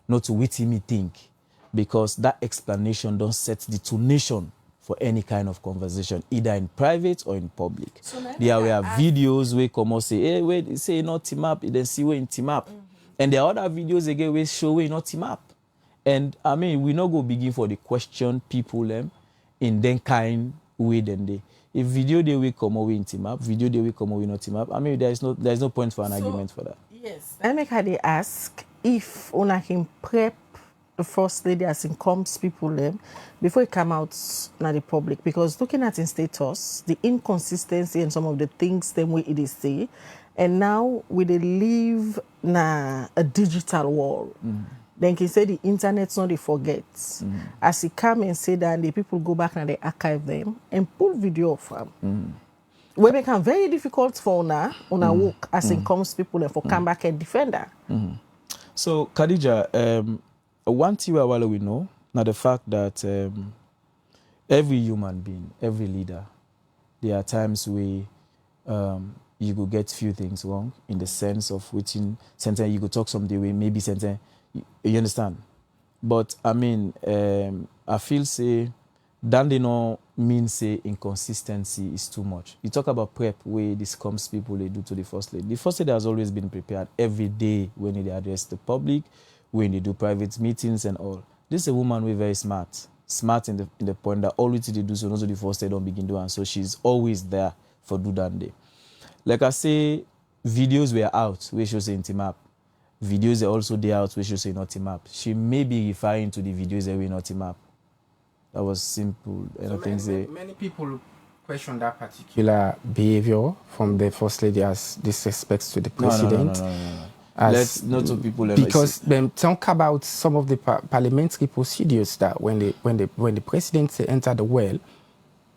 Not to wait me think. Because that explanation don't set the tonation for any kind of conversation, either in private or in public. So there were videos where come out say, hey, wait, say not team up, then see we in team up. And there are other videos again where show we not team up. And I mean, we not go begin for the question people them in then kind way then they. If video they will come away in team up, video they will come away not team up. I mean, there's no point for an argument for that. Yes. I make her they ask if una can prep the first lady as in comes people them before it come out na the public, because looking at in status, the inconsistency and some of the things them way it is say, and now we they live na a digital world. Then can say the internet's not they forget. As he come and say that, the people go back and they archive them and pull video of them. We become very difficult for una work as in comes people and for come back and defend her. So Khadija, one thing we know now the fact that every human being, every leader, there are times where you could get few things wrong in the sense of which in sometimes you could talk something way, maybe sometimes you understand. But I mean, I feel say that they no mean say inconsistency is too much. You talk about prep where this comes people they do to the first lady. The first lady has always been prepared every day when they address the public, when they do private meetings and all. This is a woman who is very smart. Smart in the point that all they do so not the first lady don't begin doing, so she's always there for do that day. Like I say, videos were out where she was saying team up. Videos are also there out where she was saying not team up. She may be referring to the videos that were not team up. That was simple. Many people question that particular behavior from the first lady as disrespect to the president. No. Let's not to people because them talk about some of the parliamentary procedures that when the president enter the well,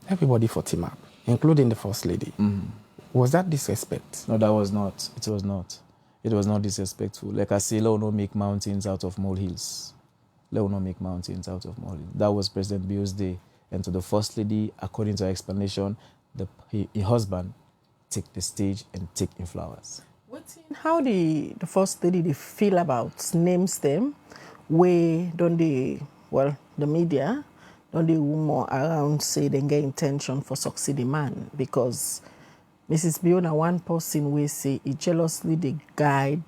everybody for team up, including the first lady. Was that disrespect? No, that was not. It was not. It was not disrespectful. Like I say, let us not make mountains out of molehills. Let us not make mountains out of molehills. That was President Bio's day. And to the first lady, according to her explanation, her husband take the stage and take in flowers. How the first lady they feel about names them, where don't they, well, the media, don't they rumor around say they get intention for succeeding man? Because Mrs. Biona, one person will say he jealously they guide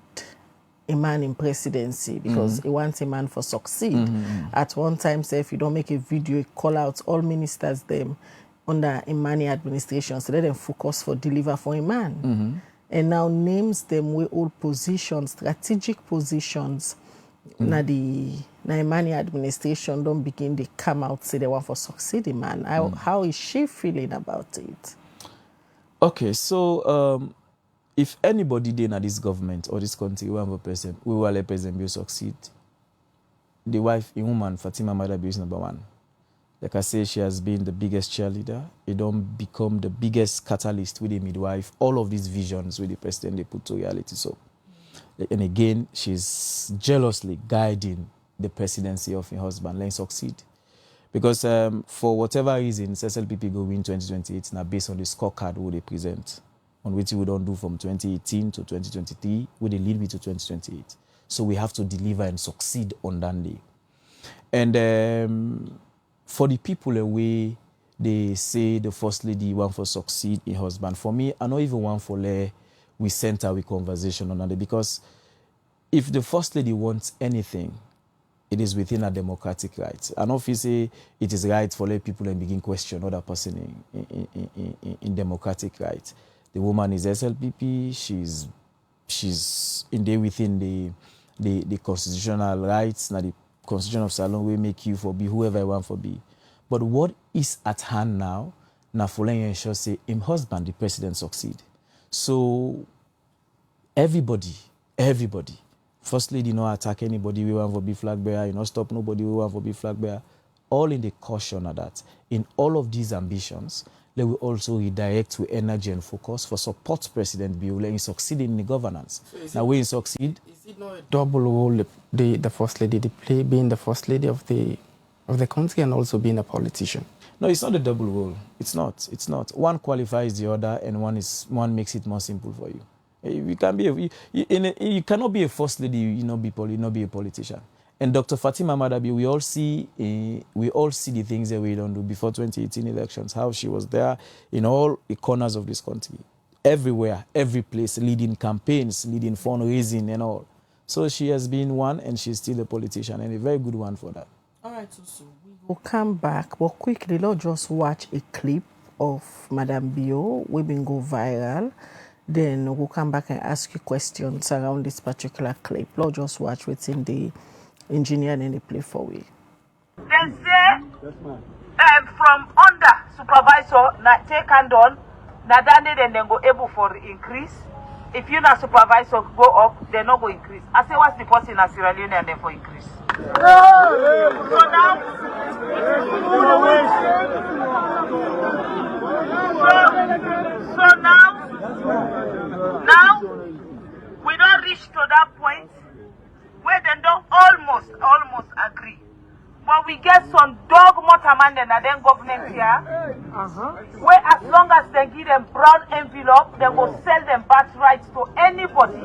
a man in presidency because he wants a man for succeed. At one time, say if you don't make a video, call out all ministers them under Imani administration, so let them focus for deliver for a man. And now names them with all positions, strategic positions. Now the Imani administration don't begin to come out say they want for succeeding man. How is she feeling about it? Okay, so if anybody in this government or this country we have a person, we will let President Bio succeed. The wife, a woman, Fatima Bio is number one. Like I say, she has been the biggest cheerleader. It don't become the biggest catalyst with the midwife. All of these visions with the president they put to reality. So, and again, she's jealously guiding the presidency of her husband. Let him succeed. Because for whatever reason, SLPP go win 2028 now based on the scorecard who they present, on which we don't do from 2018 to 2023, where they lead me to 2028. So we have to deliver and succeed on that day. And for the people away, they say the first lady want for succeed in husband. For me, I don't even want for we center with conversation on that, because if the first lady wants anything, it is within a democratic right. I don't feel say it is right for let people and begin question other person in democratic right. The woman is SLPP. She's in there within the constitutional rights. Now the Constitution of Salon will make you for be whoever you want for be. But what is at hand now? Now for ensure say him husband, the president succeed. So everybody. First lady not attack anybody we want for be flag bearer, you not stop nobody we want for be flag bearer. All in the caution of that. In all of these ambitions, they will also redirect to energy and focus for support President Bio in succeeding in the governance. So now when he succeed, is it not a double role the first lady they play, being the first lady of the country and also being a politician? No, it's not a double role. It's not. One qualifies the other, and one makes it more simple for you. You cannot be a first lady, you not be a politician. And Dr. Fatima Bio, we all see the things that we don't do before 2018 elections, how she was there in all the corners of this country, everywhere, every place, leading campaigns, leading fundraising and all. So she has been one, and she's still a politician, and a very good one for that. All right, so we'll come back, but quickly, let's just watch a clip of Madam Bio. We've been go viral. Then we'll come back and ask you questions around this particular clip. Let's just watch what's in the engineer and the play for we. They say from under supervisor, take hand on, then go able for increase. If you not supervisor go up, they not go increase. I say what's the first in Sierra Leone and then for increase. So now, now we don't reach to that point where they don't almost agree. But we get some dog motorman and then government here, where as long as they give them brown envelope, they will sell them birthrights to anybody.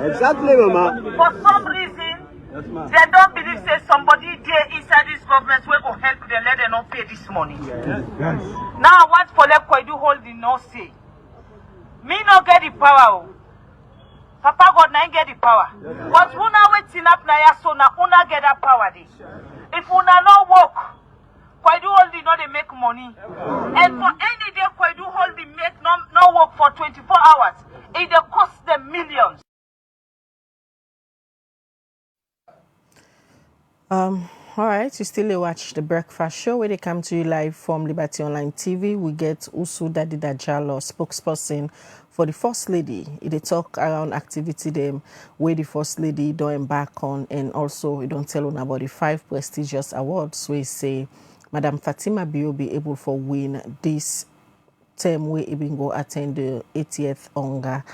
Exactly, Mama. For some reason, they don't believe say somebody there inside this government will go help them, let them not pay this money. Now I want for them to do holding no say. Me no get the power. Papa God na get the power. But una waiting up na ya so na una get that power dey. If una no work, Kwaidu Holding no they make money. And for any day Kwaidu Holding make no work for 24 hours, it dey cost them millions. All right, you still watch the breakfast show where they come to you live from Liberty Online TV. We get Usu Dadi Dajalo, spokesperson for the First Lady. They talk around activity them where the First Lady don't embark on, and also we don't tell them about the 5 prestigious awards where say Madam Fatima Bio be able for win this term where even go attend the 80th Onga.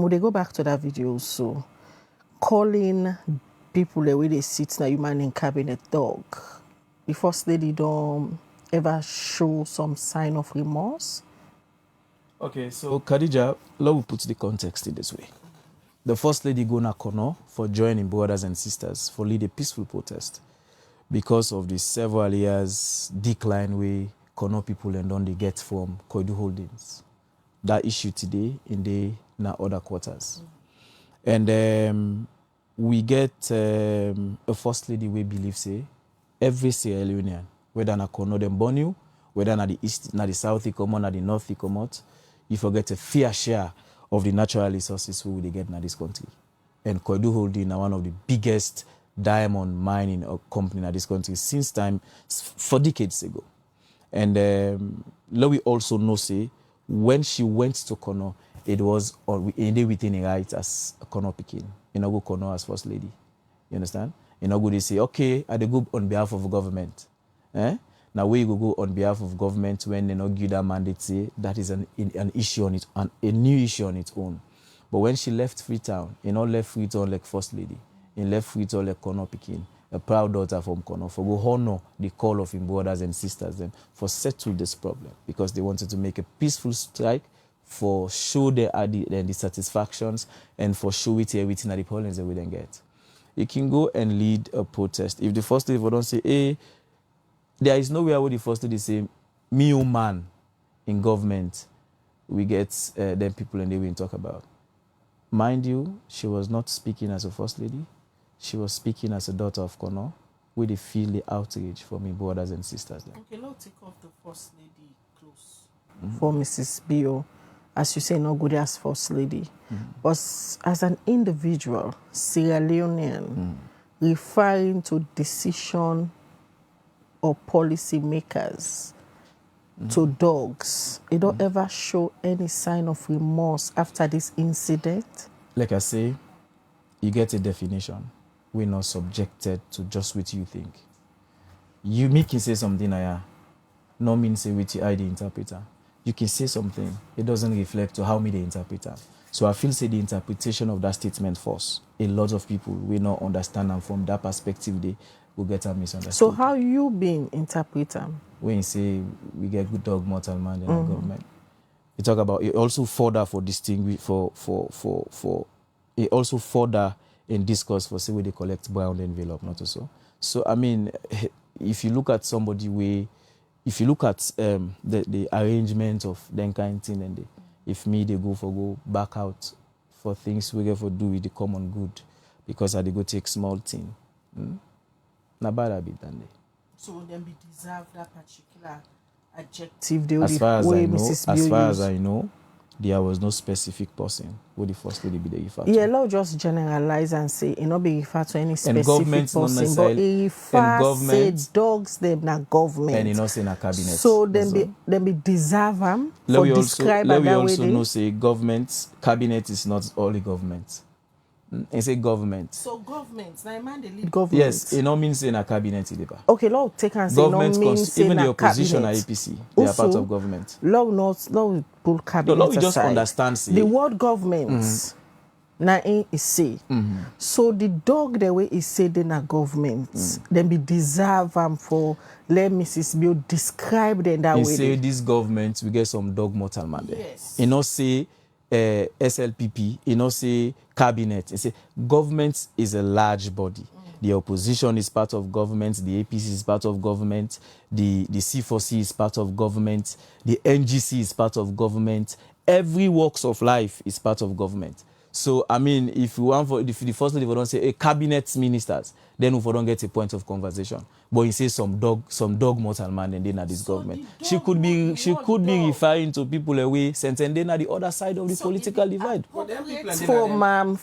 Would they go back to that video so calling people the way they sit na human in cabinet dog. The First Lady don't ever show some sign of remorse. Okay, so Khadija, let me put the context in this way. The First Lady go na Kono for joining brothers and sisters for lead a peaceful protest because of the several years decline we Kono people and don't they get from Kwaidu Holdings. That issue today in the na other quarters. And we get a First Lady we believe say every Sierra Leonean, whether na Kono them born you, whether na the east, na the south he come out, na the north he come out, you forget a fair share of the natural resources we will get in this country. And Kwaidu Holding na one of the biggest diamond mining company in this country since time for decades ago. And we also know say when she went to Kono, it was within a right as a Kono Pekin. You know, go Kono as First Lady. You understand? You know, go they say, okay, I go on behalf of the government. Now where you go on behalf of government when they not give that mandate, say that is an issue on its a new issue on its own. But when she left Freetown, you know, left Freetown like First Lady, and left Freetown like Kono Pekin, a proud daughter from Kono, for go honor the call of his brothers and sisters them for settle this problem because they wanted to make a peaceful strike for show the dissatisfactions and for show it everything that the problems that we then get. You can go and lead a protest. If the First Lady don't say, hey, there is nowhere where the First Lady say, me man in government, we get them people and they will talk about. Mind you, she was not speaking as a First Lady. She was speaking as a daughter of Kono, where they feel the outrage from my brothers and sisters. Then. Okay, let's take off the First Lady close. For Mrs. Bio, as you say, not good as First Lady. But as an individual, Sierra Leonean, referring to decision or policy makers to dogs, you don't ever show any sign of remorse after this incident? Like I say, you get a definition. We're not subjected to just what you think. You make say something no mean say with I the interpreter. You can say something, it doesn't reflect to how me the interpreter. So I feel say the interpretation of that statement first. A lot of people will not understand, and from that perspective they will get a misunderstood. So how you being interpreter? When you say we get good dog mortal man in the government. You talk about it also further for distinguish for it also further in discourse for say where they collect brown envelope, not so. So I mean, if you look at somebody where, if you look at the arrangement of them kind of thing, and if me they go back out for things we get for do with the common good, because I they go take small thing. Na bad a bit than they. So then be deserve that particular adjective they as far as I use. know, there was no specific person who the first lady be the refer to. Yeah, let's just generalize and say it not be referred to any specific government not person, but if I say dogs them na government. And you know say na cabinet. So then be deserve them for describe that way. We also know say government, cabinet is not only government. And say government. So government, now man they lead government. Yes, it no means say na cabinet either. Okay, Lord take and say government no means say even na the opposition cabinet. and APC, they are part of government. Lord pull cabinet No, we aside. just understand say the word government na is say. So the dog the way is say they na government, then be deserve for let Mrs. Bio describe them that way. Say this government we get some dog mortal man there. Yes. You know say SLPP, you know say cabinet. You say government is a large body. The opposition is part of government, the APC is part of government, the C4C is part of government, the NGC is part of government. Every walks of life is part of government. So I mean, if the first lady don't say cabinet ministers, then we don't get a point of conversation. But you say some dog mortal man and then at this government. She could be referring to people away, and then at the other side of the political divide.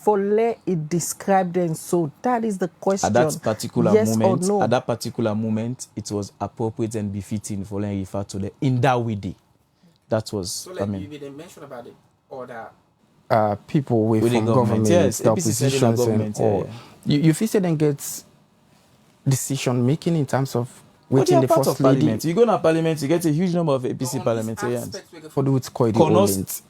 For let it describe them. So that is the question. At that particular yes moment, or no? At that particular moment, it was appropriate and befitting for them to refer to them in that way. That was. So I mean, you didn't mention about the other people within government, yes, the opposition oppositions, you feel say then gets decision making in terms of within the first lady. Parliament. You go to parliament, you get a huge number of APC parliamentarians. For do with Koidi Olins.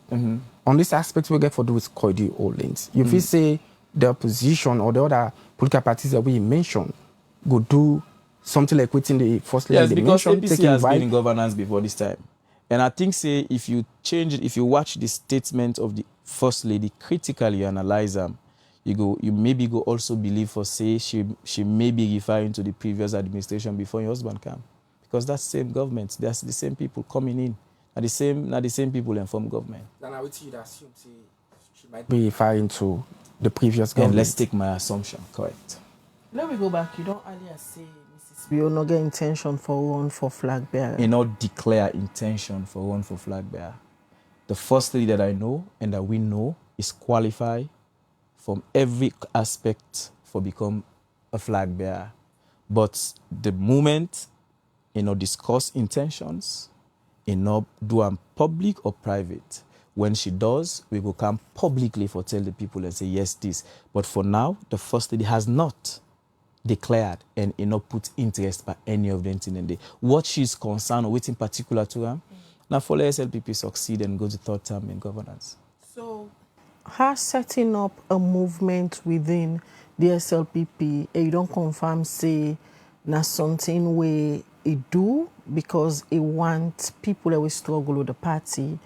On this aspect we get for do with Koidi Olins. You feel say the opposition or the other political parties that we mentioned go do something like within the first lady. Yes, because APC has been in governance before this time. And I think say if you watch the statement of the first lady critically, you analyze them, you maybe go also believe for say she may be referring to the previous administration before your husband came, because that's the same government, that's the same people coming in, are the same people inform government. Then I would assume she might be referring to the previous government. And let's take my assumption correct. Let me go back. You don't earlier say Mrs. Bio no get intention for one for flag bearer. You not declare intention for one for flag bearer. The first lady that I know and that we know is qualified from every aspect for become a flag bearer. But the moment discuss intentions, do them public or private. When she does, we will come publicly for tell the people and say yes this. But for now, the first lady has not declared and not put interest by any of them in the what she's concerned with in particular to her. Now for SLPP succeed and go to third term in governance. So her setting up a movement within the SLPP, you don't confirm say na something where it do because it want people that will struggle with the party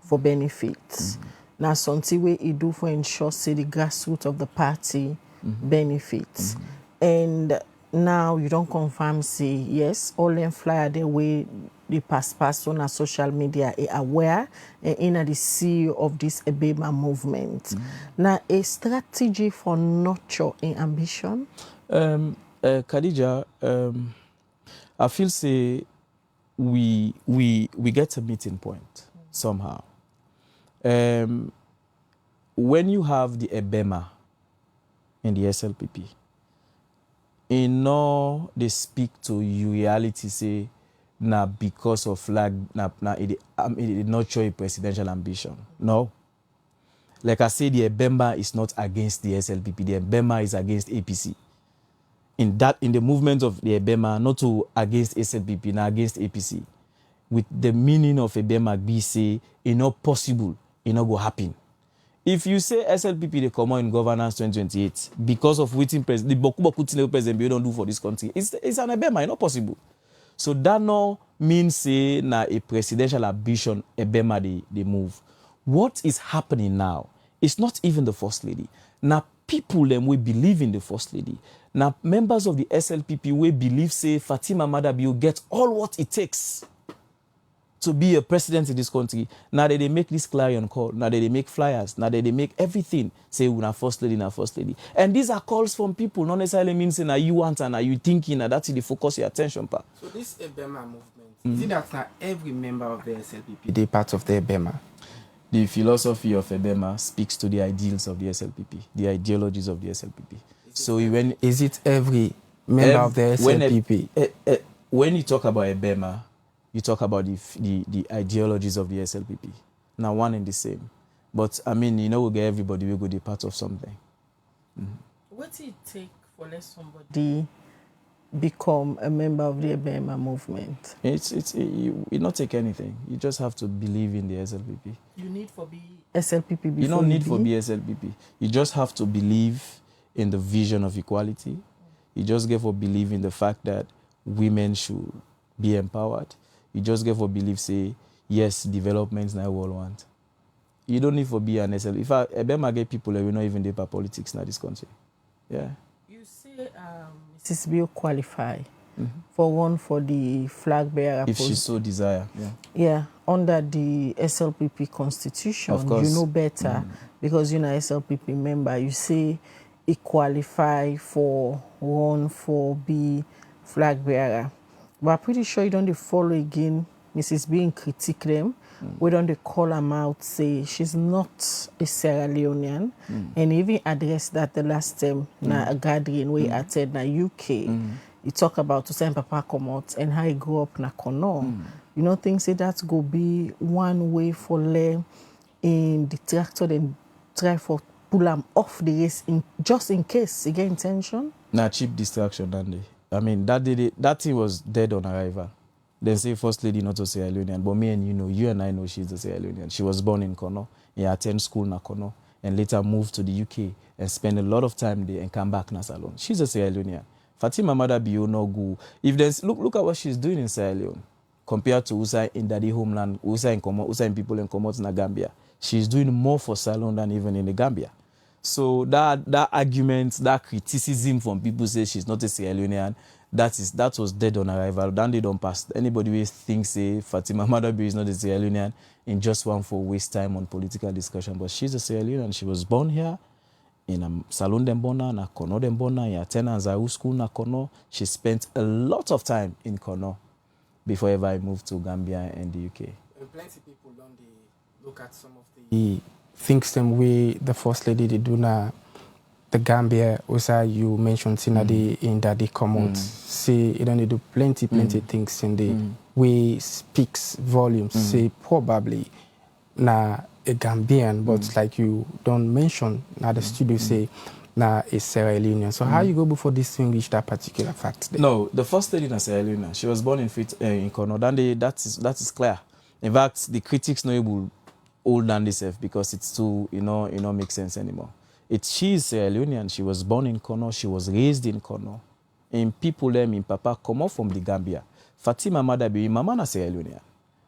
for benefits. Now something where it do for ensure say the grassroots of the party benefits. And now you don't confirm say yes, all them flyer the way the pass on social media are aware and in the CEO of this Ebema movement. Now a strategy for nurture and ambition. Khadija, I feel say we get a meeting point somehow. When you have the Ebema in the SLPP, they speak to you reality say na because of flag it not show a presidential ambition. No. Like I say, the Ebema is not against the SLPP. The Ebema is against APC. In the movement of the Ebema, not to against SLPP, not against APC. With the meaning of Ebema be say it not possible, it not go happen. If you say SLPP they come out in governance 2028 because of waiting the Boku president we don't do for this country, it's an Ebema, it's not possible. So that no means say na a presidential ambition Ebema they move. What is happening now? It's not even the first lady. Now people them we believe in the First Lady. Now, members of the SLPP we believe, say, Fatima Bio get all what it takes to be a president in this country. Now that they make this clarion call, now that they make flyers, now that they make everything, say, we're not First Lady, not First Lady. And these are calls from people, not necessarily means that you want and are you thinking, and that's the focus your attention, pa. So this Ebema movement, is it that not every member of the SLPP, they part of the Ebema? The philosophy of Ebema speaks to the ideals of the SLPP, the ideologies of the SLPP. Is it every member of the SLPP? When you talk about Ebema, you talk about the ideologies of the SLPP. Now, one and the same. But, I mean, we get everybody will go be part of something. Mm-hmm. What do it take for let somebody become a member of the Ebema movement? You not take anything. You just have to believe in the SLPP. You need for be SLPP before you don't need for be SLPP. You just have to believe in the vision of equality. You just get for believe in the fact that women should be empowered. You just get for believe, say, yes, developments now all want. You don't need for be an SLPP. If Ebema get people, we not even do politics in this country. Yeah. You say Mrs. Bio qualify for the flag bearer if she so desire. Yeah. Yeah. Under the SLPP constitution, of course. You know better because you're an SLPP member. You say it qualify for be flag bearer. But I'm pretty sure you don't follow again Mrs. being critique them. We don't call them out, say she's not a Sierra Leonean. And even address that the last time na a gathering we attended na UK. You talk about to send Papa come out and how he grew up na Kono. You know, things say that go be one way for them in the tractor and try for pull them off the race just in case he get intention. Na cheap distraction, Andy. I mean, that thing was dead on arrival. They say First Lady not a Sierra Leonean, but me and you and I know she's a Sierra Leonean. She was born in Kono, and attend school in Kono, and later moved to the UK and spent a lot of time there and come back na Salon. She's a Sierra Leonean. Fatima Bio no go. If there's look at what she's doing in Sierra Leone compared to Usa in Daddy homeland, Usa in people in Komot in Gambia. She's doing more for Salon than even in the Gambia. So that argument, that criticism from people say she's not a Sierra Leonean, that was dead on arrival. Then they don't pass. Anybody who thinks say Fatima Bio is not a Sierra Leonean in just one for waste time on political discussion. But she's a Sierra Leonean. She was born here in a Salon Dembona, na Kono Dembona, in Atena Zaru School na Kono. She spent a lot of time in Kono before ever I moved to Gambia and the UK. Plenty people don't look at some of the things same way the First Lady they do na the Gambia. Also, you mentioned in that they come out. Say you don't do plenty things in the way speaks volumes. Say probably na a Gambian, but like you don't mention now the studio say na a Sierra Leonean. So how you go before distinguish that particular fact? There? No, the First Lady na Sierra Leonean. She was born in Kono. That is clear. In fact, the critics no able hold down this because it's too it not make sense anymore. She is Sierra Leonean. She was born in Kono. She was raised in Kono. And people them in Papa come up from the Gambia. Fatima Bio, mama na Sierra Leonean.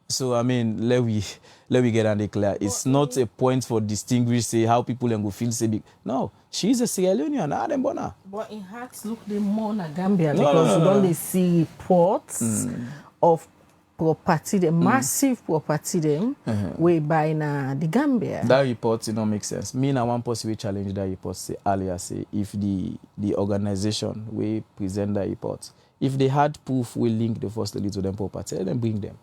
So I mean, let we get on the clear. It's not a point for distinguish say how people then go feel say big. No, she's a Sierra Leonean. But in hearts look the more na Gambia because you don't see reports of property, the massive property them way by na the Gambia. That report make sense. Me na one person we challenge that report say earlier say if the organization we present that report, if they had proof we link the First Lady to them property, let them bring them.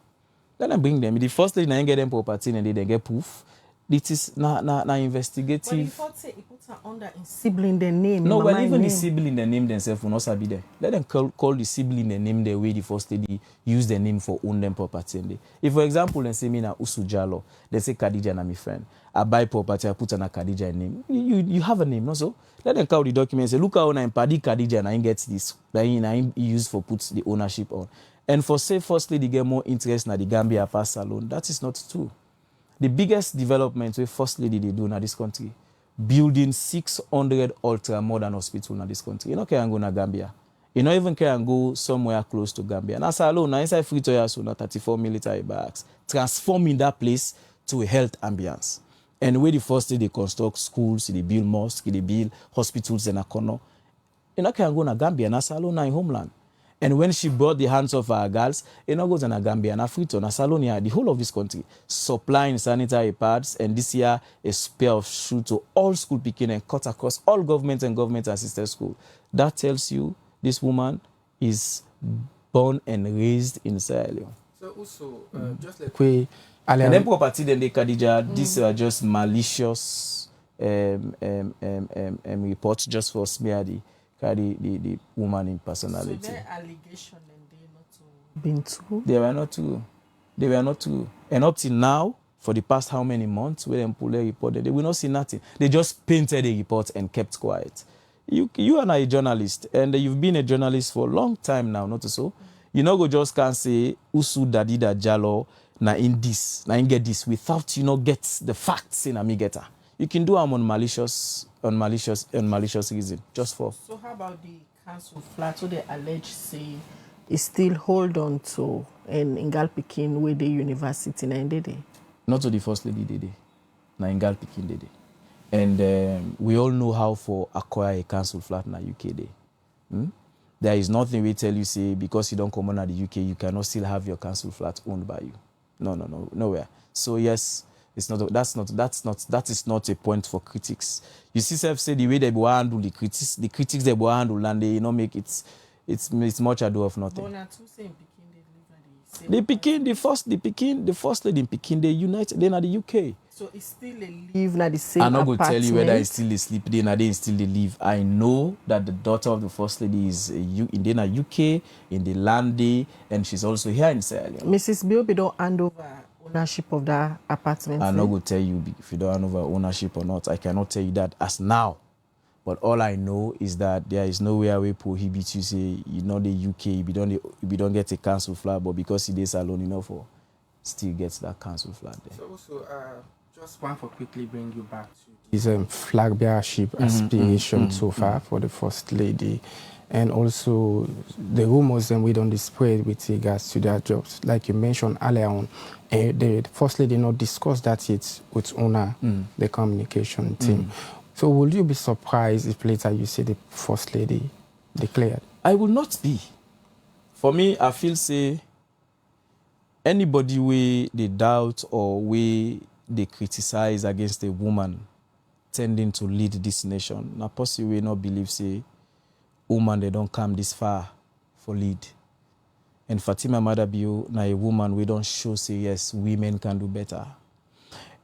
Let them bring them. If the First Lady na get them property and they get proof, it is na investigative. But the report say it puts her under in sibling the name. No, well even the sibling the name themselves will not be there. Let them call the sibling the name the way the First Lady use the name for own them property. If for example they say me na Usujalo, they say Khadija na my friend. I buy property, I put on a Khadija name. You have a name, no so? Let them call the document say look how I Paddy Khadija and I get this. That I use for put the ownership on. And for say First Lady get more interest in the Gambia past alone, that is not true. The biggest development with First Lady they do in this country, building 600 ultra modern hospitals in this country. You know can go na Gambia. You don't even can go somewhere close to Gambia. And as alone, inside Fritoya, so 34 military barracks, transforming that place to a health ambience. And where the first day they construct schools, they build mosques, they build hospitals in Akono. You know, can go to Gambia, na Salon in homeland. And when she brought the hands of our girls, you know, goes to Gambia, na Frito, na Salonia, the whole of this country, supplying sanitary pads, and this year a pair of shoes to all school picking and cut across all government and government-assisted schools. That tells you this woman is born and raised in Sierra Leone. So also, just like we... And then property, then they Khadija, these are just malicious reports just for smear the woman in personality. So their allegation and they not been true? They were not true. They were not true. And up till now, for the past how many months, when them pull a report, they will not see nothing. They just painted a report and kept quiet. You and I are a journalist, and you've been a journalist for a long time now, not so. You know, go just can't say Usu Dadida Jalo na in this, na in get this without get the facts in Amigeta. You can do them on malicious reason, just for. So how about the council flat? So they allege say is still hold on to in Gal Pikin with the university na Ndede? Not to the first lady Dede, na Gal Pikin Dede. And we all know how for acquire a council flat in the UK day. There is nothing we tell you say because you don't come on at the UK, you cannot still have your council flat owned by you. No, nowhere. So yes, it's not. That is not a point for critics. You see, self say the way they will handle the critics they will handle, and they make it. It's much ado of nothing. The first lady in Pekin, they united. Then at the UK. So it's still a live na the same I'm not going to apartment. tell you whether it's still asleep. They still live. I know that the daughter of the first lady is in the UK, in the Landy, and she's also here in Sierra Leone. Mrs. Bio don't hand over ownership of that apartment. I'm not going to tell you if you don't hand over ownership or not. I cannot tell you that as now. But all I know is that there is nowhere we prohibit you say you know the UK if you don't get a council flat, but because it is alone enough for still gets that council flat there. So also just one for quickly bring you back to this flag bearership aspiration so far for the first lady, and also the rumors and we don't spread with regards to their jobs. Like you mentioned earlier on, the first lady not discussed that yet with Una, the communication team. So will you be surprised if later you see the first lady declared? I will not be. For me, I feel say anybody way they doubt or way they criticize against a woman tending to lead this nation, na possibly not believe say woman they don't come this far for lead. And Fatima Bio na a woman we don't show say yes, women can do better.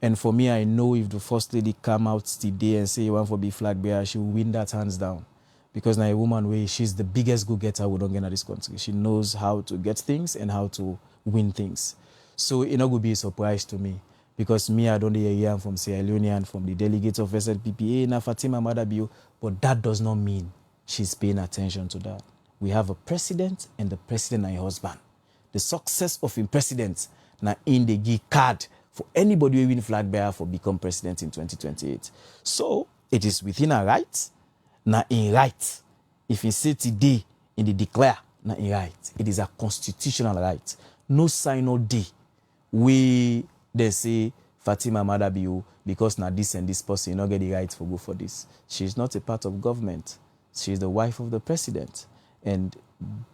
And for me, I know if the first lady come out today and say you want for be flag bearer, she will win that hands down. Because now a woman way she's the biggest go-getter we don't get in this country. She knows how to get things and how to win things. So it not going to be a surprise to me. Because me, I don't hear from Sierra Leone and from the delegates of SLPPA, na Fatima Bio, but that does not mean she's paying attention to that. We have a president and the president and a husband. The success of a president na in the give card for anybody who win flag bearer for become president in 2028. So it is within our rights, na in right. If you say today in the declare, na in right. It is a constitutional right. No sign no day we they say Fatima Bio because na this and this person you not get the right to go for this. She's not a part of government. She's the wife of the president and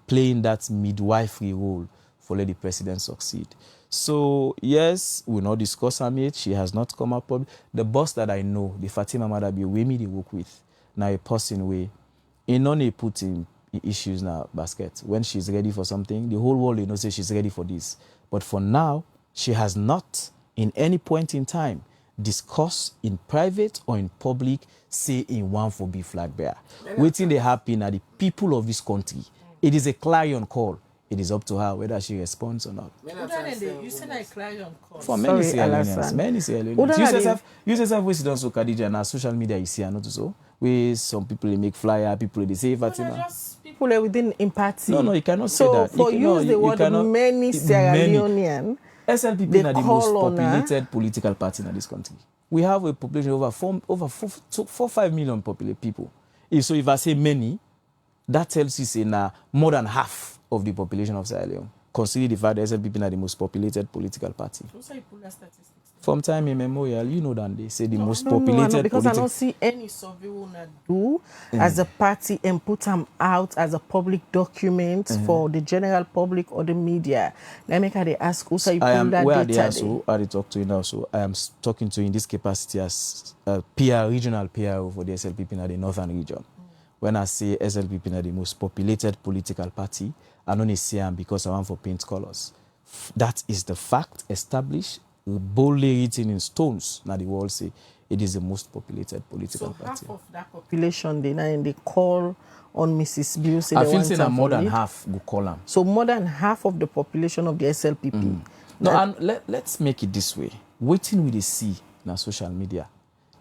playing that midwifery role for let the president succeed. So yes, we'll not discuss her mate. She has not come up. The boss that I know, the Fatima Bio, we me they work with now a person way in only put in issues now basket. When she's ready for something, the whole world say she's ready for this. But for now, she has not in any point in time discussed in private or in public say in one for be flag bearer. Waiting they happen are the people of this country. It is a clarion call. It is up to her whether she responds or not. You said I clarion call. For many Sierra Leoneans. You yourself we sit on so Khadija and our social media you see not so. Where some people they make flyer, people they say Fatima. Just people within empathy. No, you cannot say that. So for use the word many Sierra Leonean. SLPP are the most populated political party in this country. We have a population of over 4-5 million populated people. So if I say many, that tells you say now more than half of the population of Sierra Leone. Consider the fact that SLPP are the most populated political party. From time immemorial, you know that they say the most No, populated because I don't see any survey we do as a party and put them out as a public document for the general public or the media. Let me they ask who say you pull that where data. I talk to you now. So I am talking to you in this capacity as PR, regional PRO for the SLPP in the northern region. When I say SLPP is the most populated political party, I don't say I'm because I want for paint colors. That is the fact established, boldly written in stones. Now the world say it is the most populated political party. Half of that population, they call on Mrs. Bio. I feel saying more than half go call them. So more than half of the population of the SLPP. No, and let's make it this way. Waiting with the see na social media.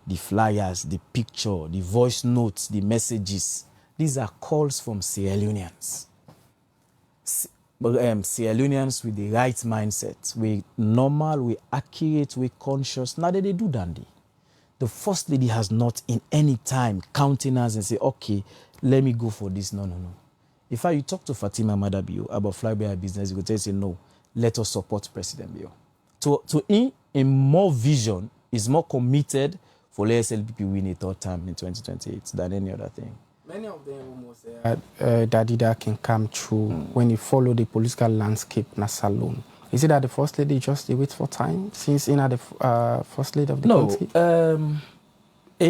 The flyers, the picture, the voice notes, the messages. These are calls from Sierra Leoneans. Sierra Leoneans with the right mindset. We normal, we accurate, we conscious. Now they do dandy. The First Lady has not in any time counting us and say, okay, let me go for this. No. If you talk to Fatima Bio about flyby business, you could say no, let us support President Bio. To in more vision, is more committed for the SLPP win a third time in 2028 than any other thing. Many of them almost that that can come true when you follow the political landscape na salon. Is it that the First Lady just wait for time since in the First Lady of the country?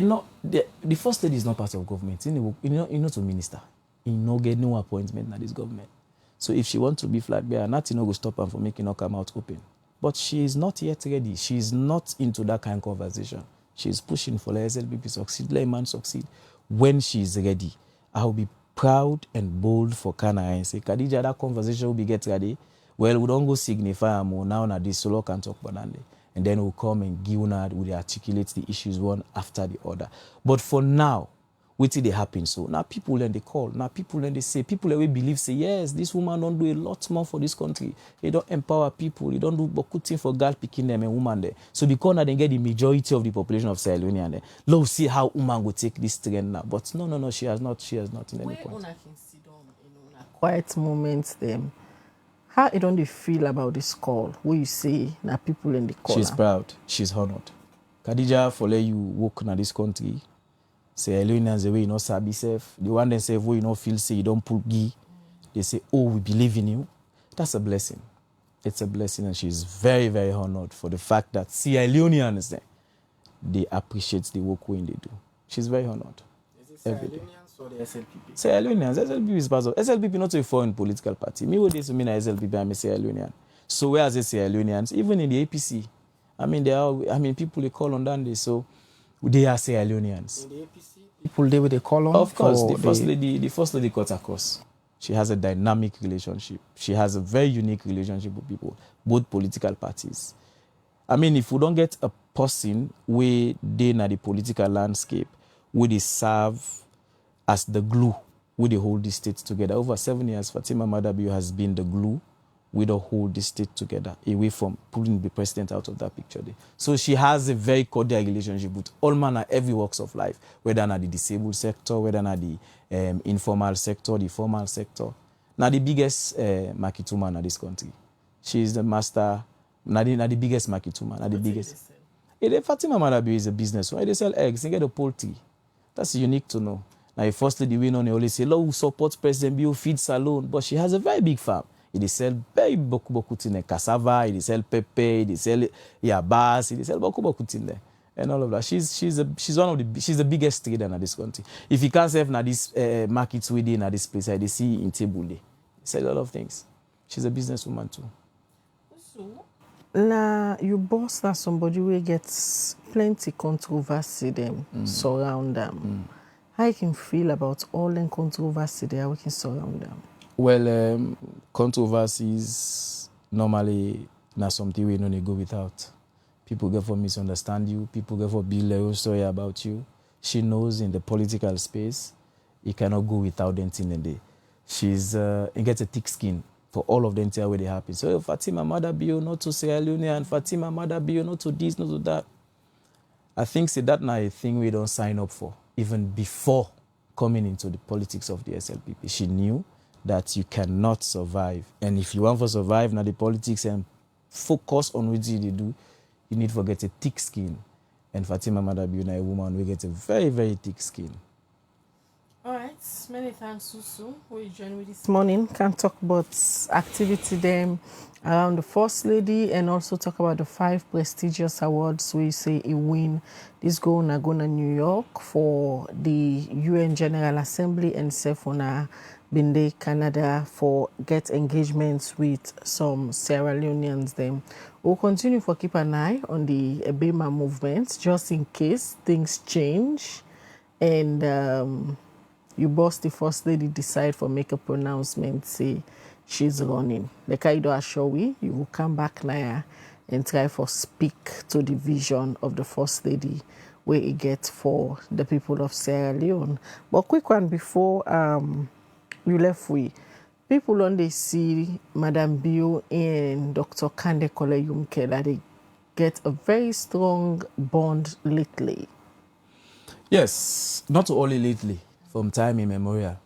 No, the First Lady is not part of government. You know to minister. You no get no appointment in this government. So if she wants to be flag bearer, nothing will stop her from making her come out open. But she is not yet ready. She is not into that kind of conversation. She is pushing for the SLPP succeed, let man succeed. When she is ready, I will be proud and bold for Kana and say, Khadija, that conversation will be get ready. Well, we don't go signify more now that this solo can talk about it. And then we'll come and give una, we'll articulate the issues one after the other. But for now, wait till they happen. So now people then they call, now people then they say, people that we believe say, yes, this woman don't do a lot more for this country. They don't empower people. They don't do good thing for girl picking them and woman there. So because now they get the majority of the population of Sierra Leone there. Let's see how woman will take this trend now. But no, she has not in any point. Una can sit down in a quiet moments them. How you don't feel about this call? What you say now people in the call? She's proud. She's honored. Khadija, for let you work in this country. Sierra Leoneans the way you know sabi self. The one that say you know feel say you don't pull gi. They say, oh, we believe in you. That's a blessing. It's a blessing, and she's very, very honored for the fact that Sierra Leoneans they appreciate the work when they do. She's very honored. Is it Sierra Leoneans or the SLPP? Sierra Leoneans. SLPP is part of SLPP, not a foreign political party. Me what this mean SLPP, I'm a Sierra Leonean. So where is the Sierra Leoneans? Even in the APC, people they call on that day. So they are Sierra Leoneans. In the APC, people they call on. Of course, the first lady cut across. She has a dynamic relationship. She has a very unique relationship with people, both political parties. If we don't get a person where they in the political landscape, where they serve as the glue, where they hold the state together. Over 7 years, Fatima Bio has been the glue we don't hold the state together, away from pulling the president out of that picture there. So she has a very cordial relationship with all manner, every walks of life, whether not the disabled sector, whether not the informal sector, the formal sector. Now the biggest market woman in this country. She is the master, not the biggest market woman, not the biggest. Fatima Bio is a business. Why they sell eggs, they get a poultry. That's unique to know. Now, First Lady we know, they always say, who supports President Bio, feed salon, but she has a very big farm. They sell very beaucoup things like cassava, they sell pepper, they sell yabas, they sell beaucoup things there, and all of that. She's the biggest trader in this country. If you can't sell na this markets within na this place, they see in table they sell a lot of things. She's a businesswoman too. So, now you boss that somebody who gets plenty controversy them surround them. How you can feel about all the controversy there we can surround them? Well, controversies normally not something we don't go without. People get for misunderstand you. People get for build their own story about you. She knows in the political space, it cannot go without anything in there. It gets a thick skin for all of them to where they happen. So Fatima Bio, not to Sierra Leone, and Fatima Bio, not to this, not to that. I think that now a thing we don't sign up for, even before coming into the politics of the SLPP. She knew that you cannot survive. And if you want to survive now the politics and focus on what you do, you need to get a thick skin. And Fatima Bio, a woman, we get a very, very thick skin. All right, many thanks, Susu, who you joined with this morning. Can talk about activity them around the First Lady and also talk about the 5 prestigious awards we say he win. This go to New York for the UN General Assembly and Sefona Binde, Canada for get engagements with some Sierra Leoneans them. We'll continue for keep an eye on the Ebema movement just in case things change and you boss the First Lady decide for make a pronouncement, say she's running. Like I do assure we, you will come back now and try for speak to the vision of the First Lady where it gets for the people of Sierra Leone. But quick one before you left we. People on they see Madam Bio and Dr. Kande Kole-Yumkela, they get a very strong bond lately. Yes, not only lately. From time immemorial.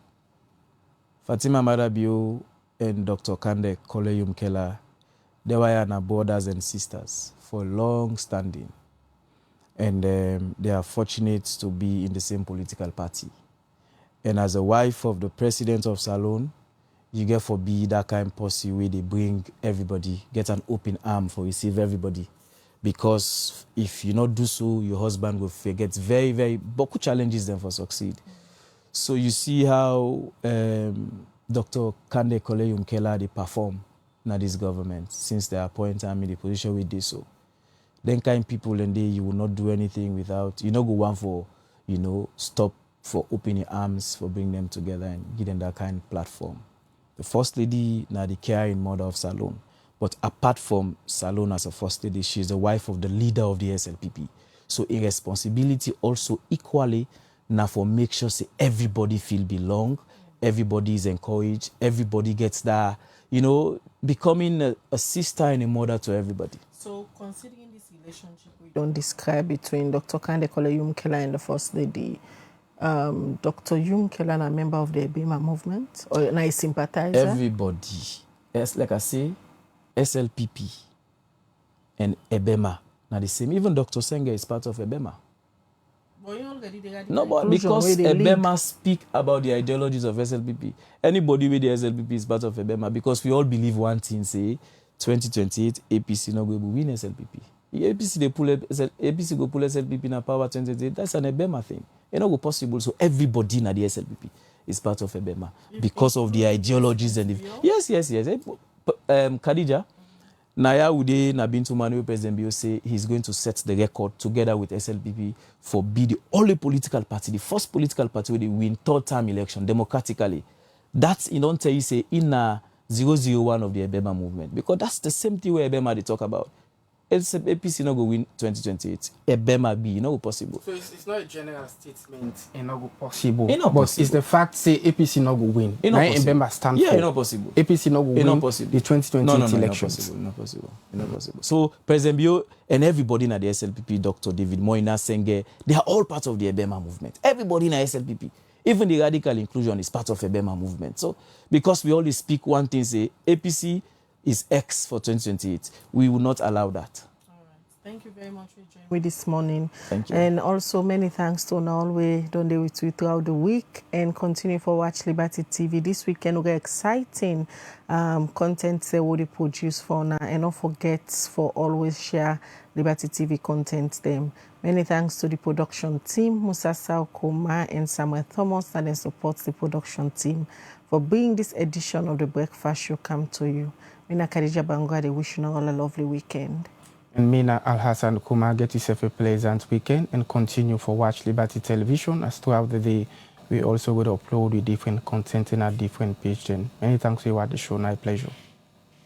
Fatima Bio and Dr. Kande Kole-Yumkela, they were our brothers and sisters for long standing. And they are fortunate to be in the same political party. And as a wife of the president of Salone, you get for be that kind of policy where they bring everybody, get an open arm for receive everybody. Because if you not do so, your husband will forget very, very, beaucoup challenges them for succeed. So you see how Dr. Kande Kole-Yumkela they perform in this government since they appoint him in the position we did so. Then kind people and they you will not do anything without you not go one for stop for opening arms for bring them together and give them that kind of platform. The First Lady now the caring mother of Salone, but apart from Salone as a First Lady, she is the wife of the leader of the SLPP. So in responsibility also equally. Now for make sure say everybody feel belong, everybody is encouraged, everybody gets that, becoming a sister and a mother to everybody. So considering this relationship we don't describe between Dr. Kande Kole-Yumkela and the First Lady, Dr. Yumkela a member of the Ebema movement or a sympathizer? Everybody, like I say, SLPP and Ebema, now the same. Even Dr. Senge is part of Ebema. No, but because Ebema speak about the ideologies of SLPP. Anybody with the SLPP is part of Ebema because we all believe one thing, say 2028 APC not going to win SLPP. APC they pull APC go pull SLPP in power 2028. That's an Ebema thing. It's not possible. So everybody in the SLPP is part of Ebema because of the ideologies and the yes. Khadija. Naya Ude Nabintu Manuel President Bio say he's going to set the record together with SLPP for be the only political party, the first political party where they win third-term election democratically. That's in don't tell you say in a 001 of the Ebema movement because that's the same thing where Ebema they talk about. APC not go win 2028. Ebema be not possible. So it's not a general statement and not go possible. It's not but possible. It's the fact say APC not go win. It's not possible. Ebema stand yeah, for. it's not possible. APC not go win. Not possible. The 2028 elections. Not possible. Not possible. So President Bio and everybody in the SLPP, Dr. David Moina Senge, they are all part of the Ebema movement. Everybody in the SLPP. Even the radical inclusion is part of Ebema movement. So because we always speak one thing, say APC is X for 2028. We will not allow that. All right. Thank you very much for joining me this morning. Thank you. And also many thanks to Nolwe, don't they with you throughout the week and continue for Watch Liberty TV. This weekend we got exciting content that we produce for now. And don't forget for always share Liberty TV content them. Many thanks to the production team, Musa Saukoma and Samuel Thomas, that then supports the production team for bringing this edition of the Breakfast Show come to you. Mina Khadija Bangwa, they wish you all a lovely weekend. And Mina Al-Hassan Kuma, get yourself a pleasant weekend and continue for Watch Liberty Television as throughout the day. We also will upload with different content in a different page. Then many thanks for watching the show. My pleasure.